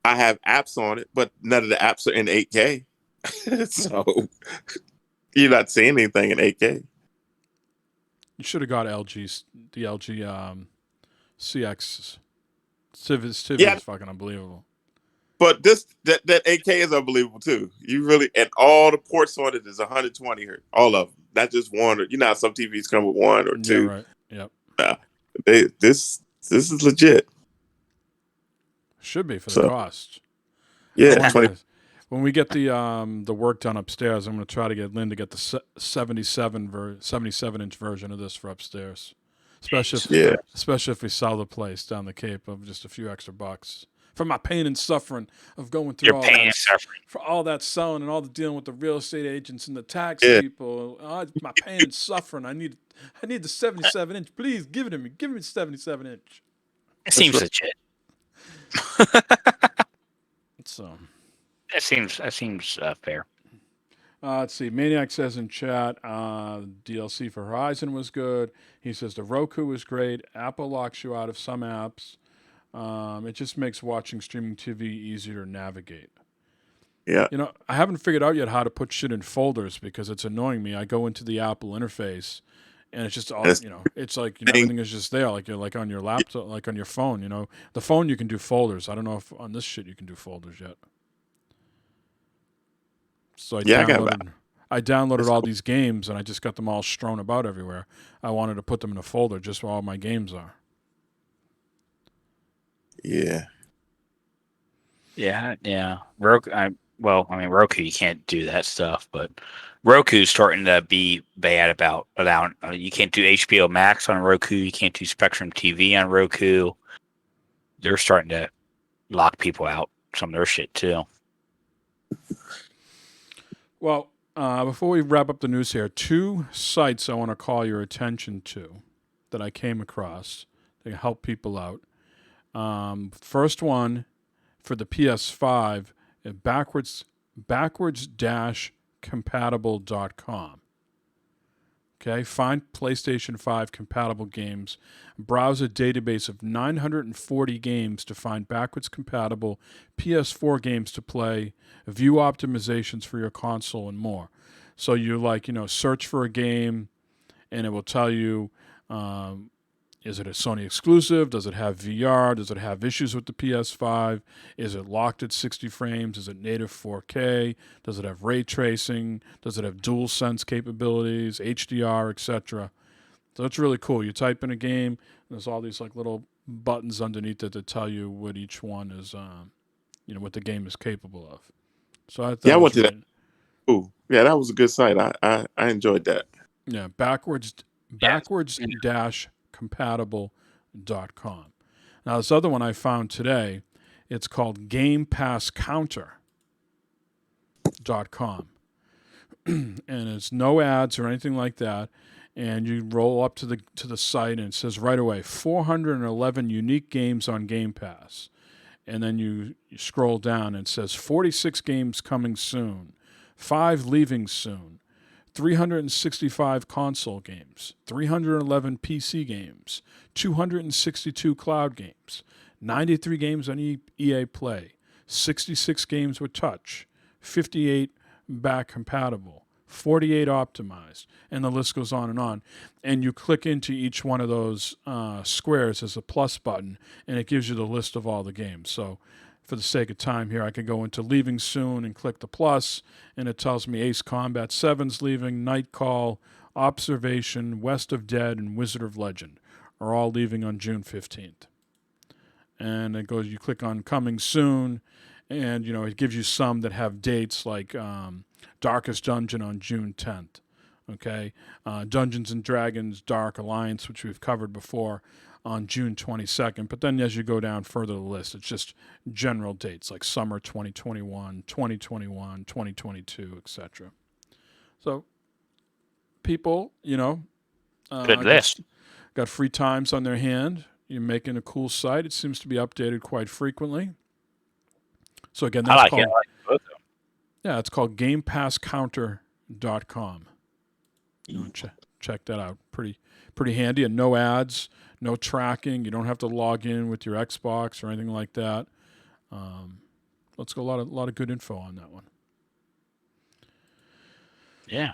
I have apps on it, but none of the apps are in 8K. So you're not seeing anything in 8K. You should have got the LG CX. Civ Yeah, is fucking unbelievable. but that 8K is unbelievable too. You really, and all the ports on it is 120 here, all of them, not just one. Or how some TVs come with one or two. Yeah, right. Yep. This is legit. Should be for the So, cost. yeah, When we get the work done upstairs, I'm going to try to get Lynn to get the 77 inch version of this for upstairs. Especially if we sell the place down the Cape of just a few extra bucks. For my pain and suffering of going through for all that selling and all the dealing with the real estate agents and the tax people. My pain and suffering. I need the 77 inch. Please give it to me. Give me the 77 inch. it seems legit. So That seems fair. let's see. Maniac says in chat, DLC for Horizon was good. He says the Roku was great. Apple locks you out of some apps. It just makes watching streaming TV easier to navigate. Yeah. I haven't figured out yet how to put shit in folders because it's annoying me. I go into the Apple interface and it's just all, it's like, everything is just there. Like you're like on your laptop, like on your phone, the phone, you can do folders. I don't know if on this shit you can do folders yet. So I downloaded all these games and I just got them all strewn about everywhere. I wanted to put them in a folder just where all my games are. Yeah. Yeah. Roku, you can't do that stuff, but Roku's starting to be bad about allowing. You can't do HBO Max on Roku. You can't do Spectrum TV on Roku. They're starting to lock people out some of their shit too. Well, before we wrap up the news here, 2 sites I want to call your attention to that I came across to help people out. First one for the PS5, backwards-compatible.com. Okay, find PlayStation 5 compatible games. Browse a database of 940 games to find backwards compatible PS4 games to play, view optimizations for your console, and more. So you search for a game, and it will tell you, is it a Sony exclusive? Does it have VR? Does it have issues with the PS5? Is it locked at 60 frames? Is it native 4K? Does it have ray tracing? Does it have DualSense capabilities, HDR, etc.? So it's really cool. You type in a game, and there's all these little buttons underneath it that tell you what each one is, what the game is capable of. So I thought I went to that. Ooh, yeah, that was a good site. I enjoyed that. Yeah, backwards-compatible.com. Now, this other one I found today, it's called GamePassCounter.com. And it's no ads or anything like that. And you roll up to the site, and it says right away, 411 unique games on Game Pass. And then you scroll down, and it says 46 games coming soon, 5 leaving soon, 365 console games, 311 PC games, 262 cloud games, 93 games on EA Play, 66 games with touch, 58 back compatible, 48 optimized, and the list goes on. And you click into each one of those squares as a plus button, and it gives you the list of all the games. So for the sake of time here, I could go into leaving soon and click the plus, and it tells me Ace Combat 7's leaving, Night Call, Observation, West of Dead, and Wizard of Legend are all leaving on June 15th. And it goes, you click on coming soon, and it gives you some that have dates like Darkest Dungeon on June 10th. Okay, Dungeons and Dragons Dark Alliance, which we've covered before, on June 22nd. But then as you go down further the list, it's just general dates like summer 2021, 2021, 2022, etc. So people, good list. Got free times on their hand. You're making a cool site. It seems to be updated quite frequently. So again, that's called. Yeah, it's called GamePassCounter.com. Check that out. Pretty handy, and no ads, no tracking. You don't have to log in with your Xbox or anything like that. Let's go. A lot of good info on that one. Yeah.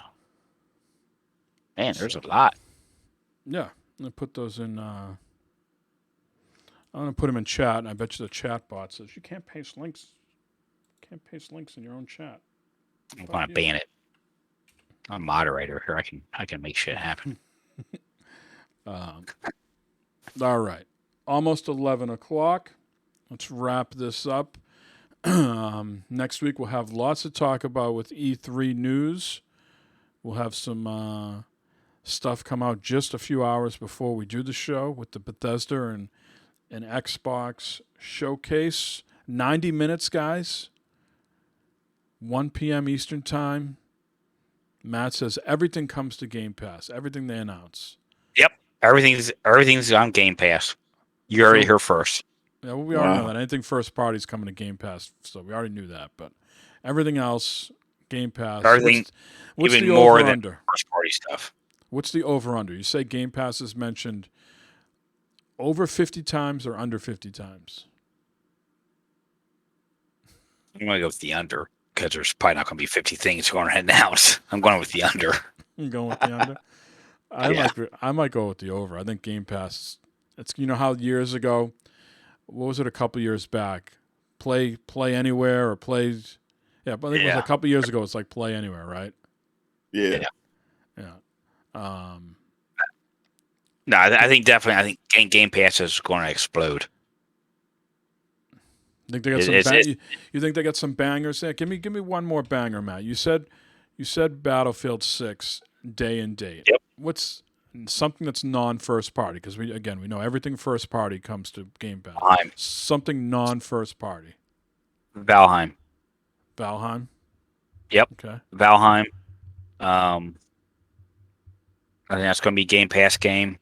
Man, there's a lot. Yeah, I'm gonna put those in. I'm gonna put them in chat, and I bet you the chat bot says you can't paste links. Can't paste links in your own chat. I'm going to ban it. I'm a moderator here. I can make shit happen. All right, almost 11 o'clock. Let's wrap this up. Next week we'll have lots to talk about with E3 news. We'll have some stuff come out just a few hours before we do the show with the Bethesda and Xbox showcase. 90 minutes, guys. 1 p.m. Eastern Time. Matt says everything comes to Game Pass. Everything they announce. Yep. Everything's on Game Pass. You already heard first. Yeah, well, we already know that. Anything first party is coming to Game Pass, so we already knew that. But everything else, Game Pass. Everything, what's even the more than over-under? first party stuff. What's the over-under? You say Game Pass is mentioned over 50 times or under 50 times? I'm going to go with the under because there's probably not going to be 50 things going to announce. I'm going with the under. I'm going with the under. I might go with the over. I think Game Pass. It's how years ago, what was it? A couple years back, play anywhere or play. Yeah, but I think it was a couple years ago. It's like play anywhere, right? Yeah. No, I think definitely. I think Game Pass is going to explode. Think they got you think they got some bangers there? Give me one more banger, Matt. You said Battlefield 6 day and date. Yep. What's something that's non-first party? Because we know everything first party comes to Game Pass. Valheim. Something non-first party. Valheim. Yep. Okay. Valheim. I think that's going to be Game Pass game.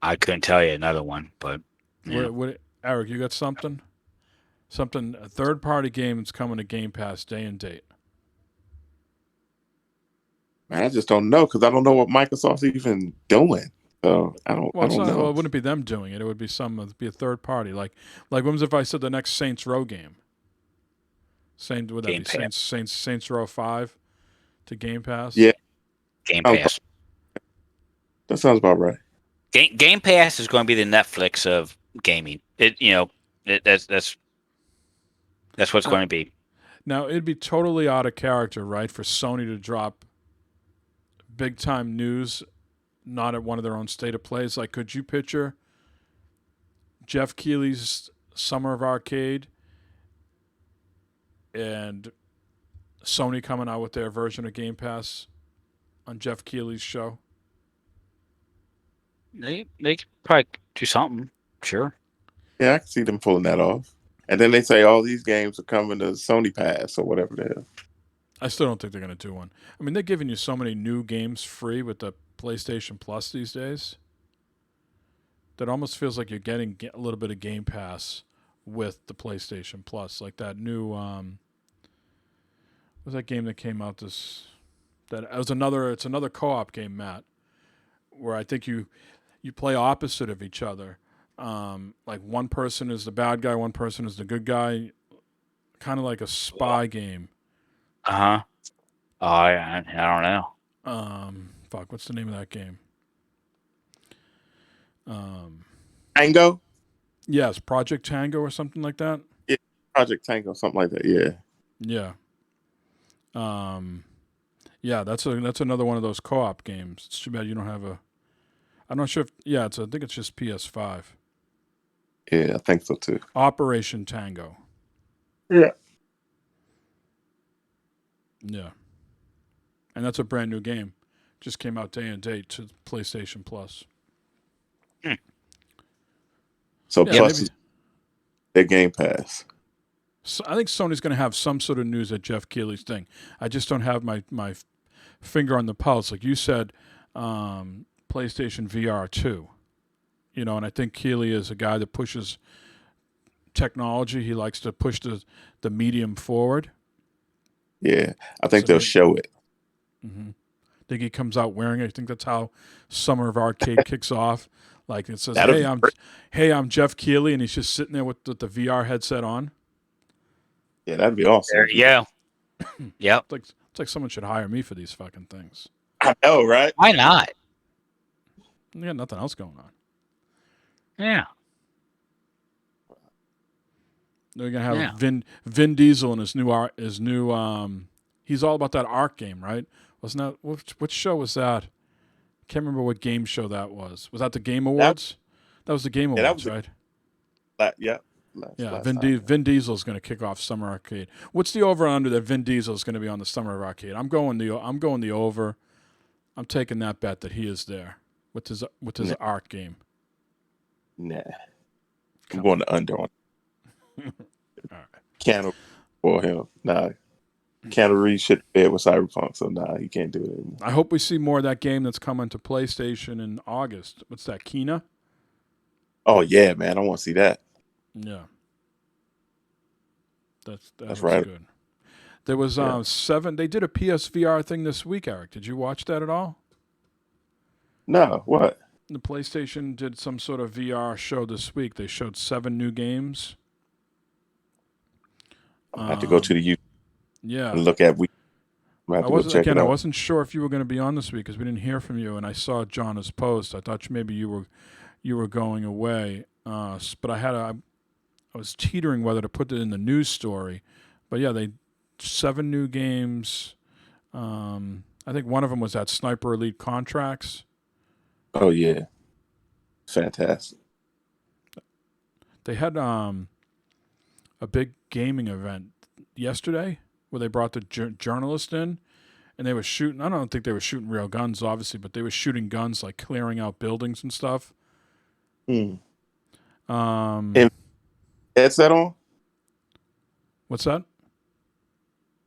I couldn't tell you another one, but what Eric, you got something? A third-party game that's coming to Game Pass day and date. Man, I just don't know because I don't know what Microsoft's even doing. So I don't know. Well, it wouldn't be them doing it. It would be a third party. Like what was if I said the next Saints Row game? Would that be Saints Row 5 to Game Pass? Yeah. Game Pass. That sounds about right. Game Pass is going to be the Netflix of gaming. That's what it's going to be. Now, it'd be totally out of character, right, for Sony to drop big-time news not at one of their own state of plays. Like, could you picture Jeff Keighley's Summer of Arcade and Sony coming out with their version of Game Pass on Jeff Keighley's show? They could probably do something. Sure. Yeah, I can see them pulling that off. And then they say all these games are coming to Sony Pass or whatever it is. I still don't think they're going to do one. I mean, they're giving you so many new games free with the PlayStation Plus these days that almost feels like you're getting a little bit of Game Pass with the PlayStation Plus. Like that new, what was that game that came out it's another co-op game, Matt, where I think you play opposite of each other. Like one person is the bad guy, one person is the good guy, kind of like a spy game. Uh-huh. Oh, I don't know. What's the name of that game? Tango? Yes, Project Tango or something like that. Yeah, Project Tango, something like that. Yeah. Yeah. Yeah, that's another one of those co-op games. It's too bad you don't have a. I'm not sure if I think it's just PS5. Yeah, I think so too. Operation Tango. Yeah. Yeah. And that's a brand new game. Just came out day and date to PlayStation Plus. So Plus is their Game Pass. So I think Sony's going to have some sort of news at Jeff Keighley's thing. I just don't have my finger on the pulse. Like you said, PlayStation VR 2. And I think Keighley is a guy that pushes technology. He likes to push the medium forward. Yeah, I think So they'll they- show it. Mm-hmm. Think he comes out wearing it? I think that's how Summer of Arcade kicks off. Like it says, That'll be great. Hey, I'm Jeff Keighley," and he's just sitting there with the VR headset on. Yeah, that'd be awesome. There you go. Yep. It's like someone should hire me for these fucking things. I know, right? Why not? You got nothing else going on. Yeah. They're gonna have Yeah. Vin Diesel in his new he's all about that Ark game, right? Wasn't that what show was that? Can't remember what game show that was. Was that the Game Awards? That was the Game Yeah, that Awards, was right? Yeah. Yeah, last Vin time. Diesel's going to kick off Summer Arcade. What's the over under that Vin Diesel's going to be on the Summer Arcade? I'm going the over. I'm taking that bet that he is there with his Nah. Ark game. Nah. I'm going to under on All right. Keanu for him. Nah. Keanu Reeves should bed with Cyberpunk, so nah, he can't do it anymore. I hope we see more of that game that's coming to PlayStation in August. What's that, Kena? Oh yeah, man, I want to see that. Yeah. That looks right. good. There was 7. They did a PSVR thing this week, Eric. Did you watch that at all? No, what? The PlayStation did some sort of VR show this week. They showed 7 new games. I have to go to the YouTube Yeah. and look at. I I wasn't sure if you were going to be on this week because we didn't hear from you, and I saw John's post. I thought maybe you were going away, but I was teetering whether to put it in the news story. But yeah, 7 new games. I think one of them was that Sniper Elite Contracts. Oh yeah, fantastic. They had a big gaming event yesterday where they brought the journalist in, and they were shooting. I don't think they were shooting real guns, obviously, but they were shooting guns like clearing out buildings and stuff. And What's headset on? that?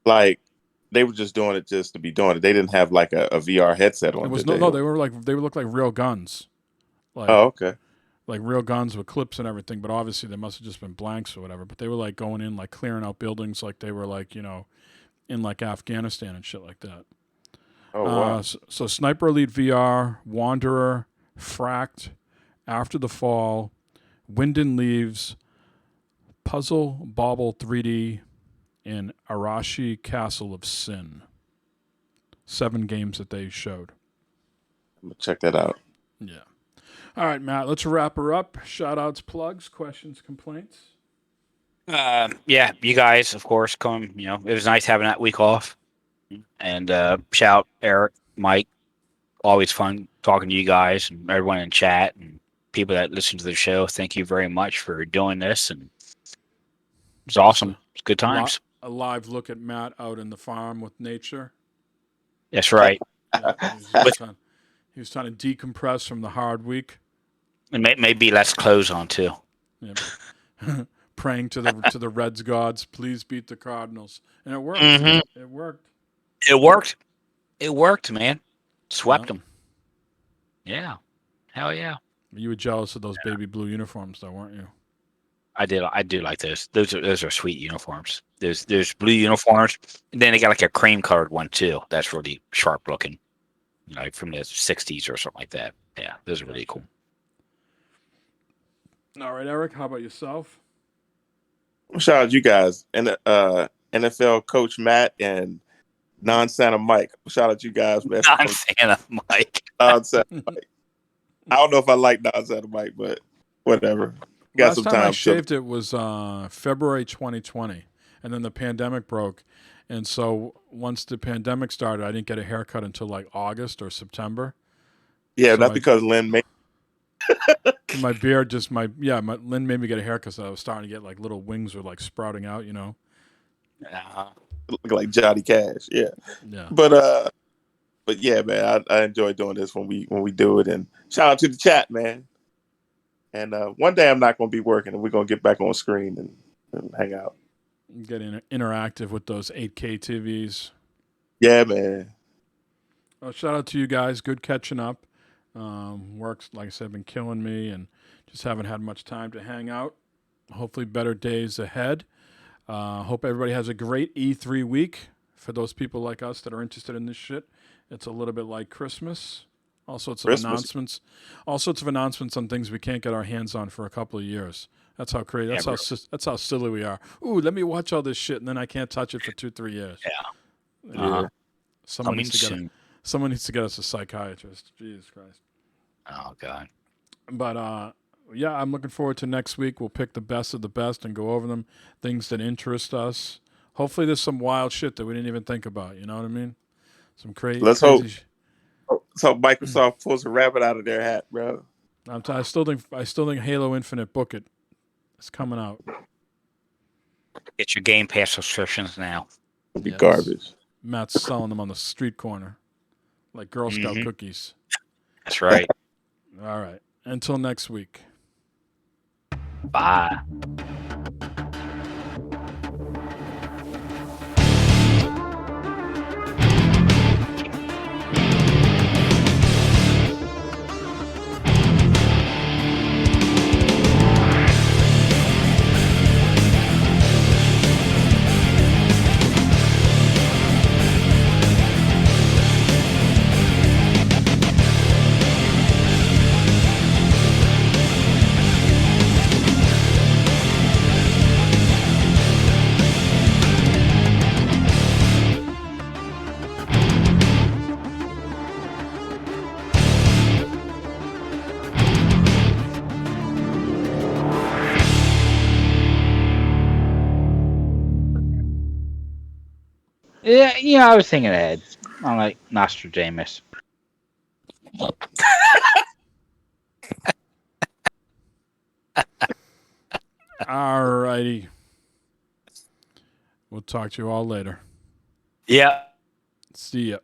Like they were just doing it just to be doing it. They didn't have like a VR headset on. It was did no. They looked like real guns. Like, Oh, okay. like real guns with clips and everything, but obviously they must have just been blanks or whatever. But they were like going in, like clearing out buildings, like they were like in like Afghanistan and shit like that. Oh wow. So Sniper Elite VR, Wanderer, Fracked, After the Fall, Wind and Leaves, Puzzle Bobble 3D, and Arashi Castle of Sin. 7 games that they showed. I'm gonna check that out. Yeah. All right, Matt, let's wrap her up. Shout outs, plugs, questions, complaints. Yeah, you guys, of course, come. It was nice having that week off. And shout Eric, Mike. Always fun talking to you guys and everyone in chat and people that listen to the show. Thank you very much for doing this. And it's awesome. It's good times. A live look at Matt out in the farm with nature. That's right. Yeah, he was trying to decompress from the hard week. And maybe less clothes on too. Yeah. Praying to the Reds gods, please beat the Cardinals, and it worked. Mhm. It worked. It worked. It worked, man. Swept Yeah. them. Yeah. Hell yeah. You were jealous of those baby blue uniforms, though, weren't you? I do like those. Those are sweet uniforms. There's blue uniforms, and then they got like a cream colored one too. That's really sharp looking, like from the '60s or something like that. Yeah, those are really cool. All right, Eric, how about yourself? Shout out you guys and NFL coach Matt and non-Santa Mike. Shout out you guys, man. Non-Santa Mike. Non-Santa Mike. I don't know if I like non-Santa Mike, but whatever. Got Last some time I time. shaved it was February 2020, and then the pandemic broke. And so once the pandemic started, I didn't get a haircut until like August or September. Yeah, So that's because Lynn made. My beard just Lynn made me get a haircut, so I was starting to get like little wings were like sprouting out, Look like Johnny Cash. Yeah. Yeah. But yeah, man, I enjoy doing this when we do it. And shout out to the chat, man. And one day I'm not going to be working, and we're going to get back on screen and hang out. Get interactive with those 8K TVs. Yeah, man. Well, shout out to you guys. Good catching up. Work's, like I said, been killing me, and just haven't had much time to hang out. Hopefully better days ahead. Hope everybody has a great E3 week. For those people like us that are interested in this shit, it's a little bit like Christmas. All sorts of Christmas. announcements. All sorts of announcements on things we can't get our hands on for a couple of years. That's how crazy. That's that's how silly we are. Ooh, let me watch all this shit, and then I can't touch it for 2-3 years. Yeah. Uh-huh. Someone Coming needs to get soon. someone needs to get us a psychiatrist. Jesus Christ. Oh God. But yeah, I'm looking forward to next week. We'll pick the best of the best and go over them. Things that interest us. Hopefully, there's some wild shit that we didn't even think about. You know what I mean? Some Let's hope. crazy. So Microsoft pulls a rabbit out of their hat, bro. I still think Halo Infinite, book it. It's coming out. Get your Game Pass subscriptions now. It'll be Yes. garbage. Matt's selling them on the street corner, like Girl Scout Mhm. cookies. That's right. All right. Until next week. Bye. Yeah, I was thinking ahead. I'm like Nostradamus. All righty. We'll talk to you all later. Yeah. See ya.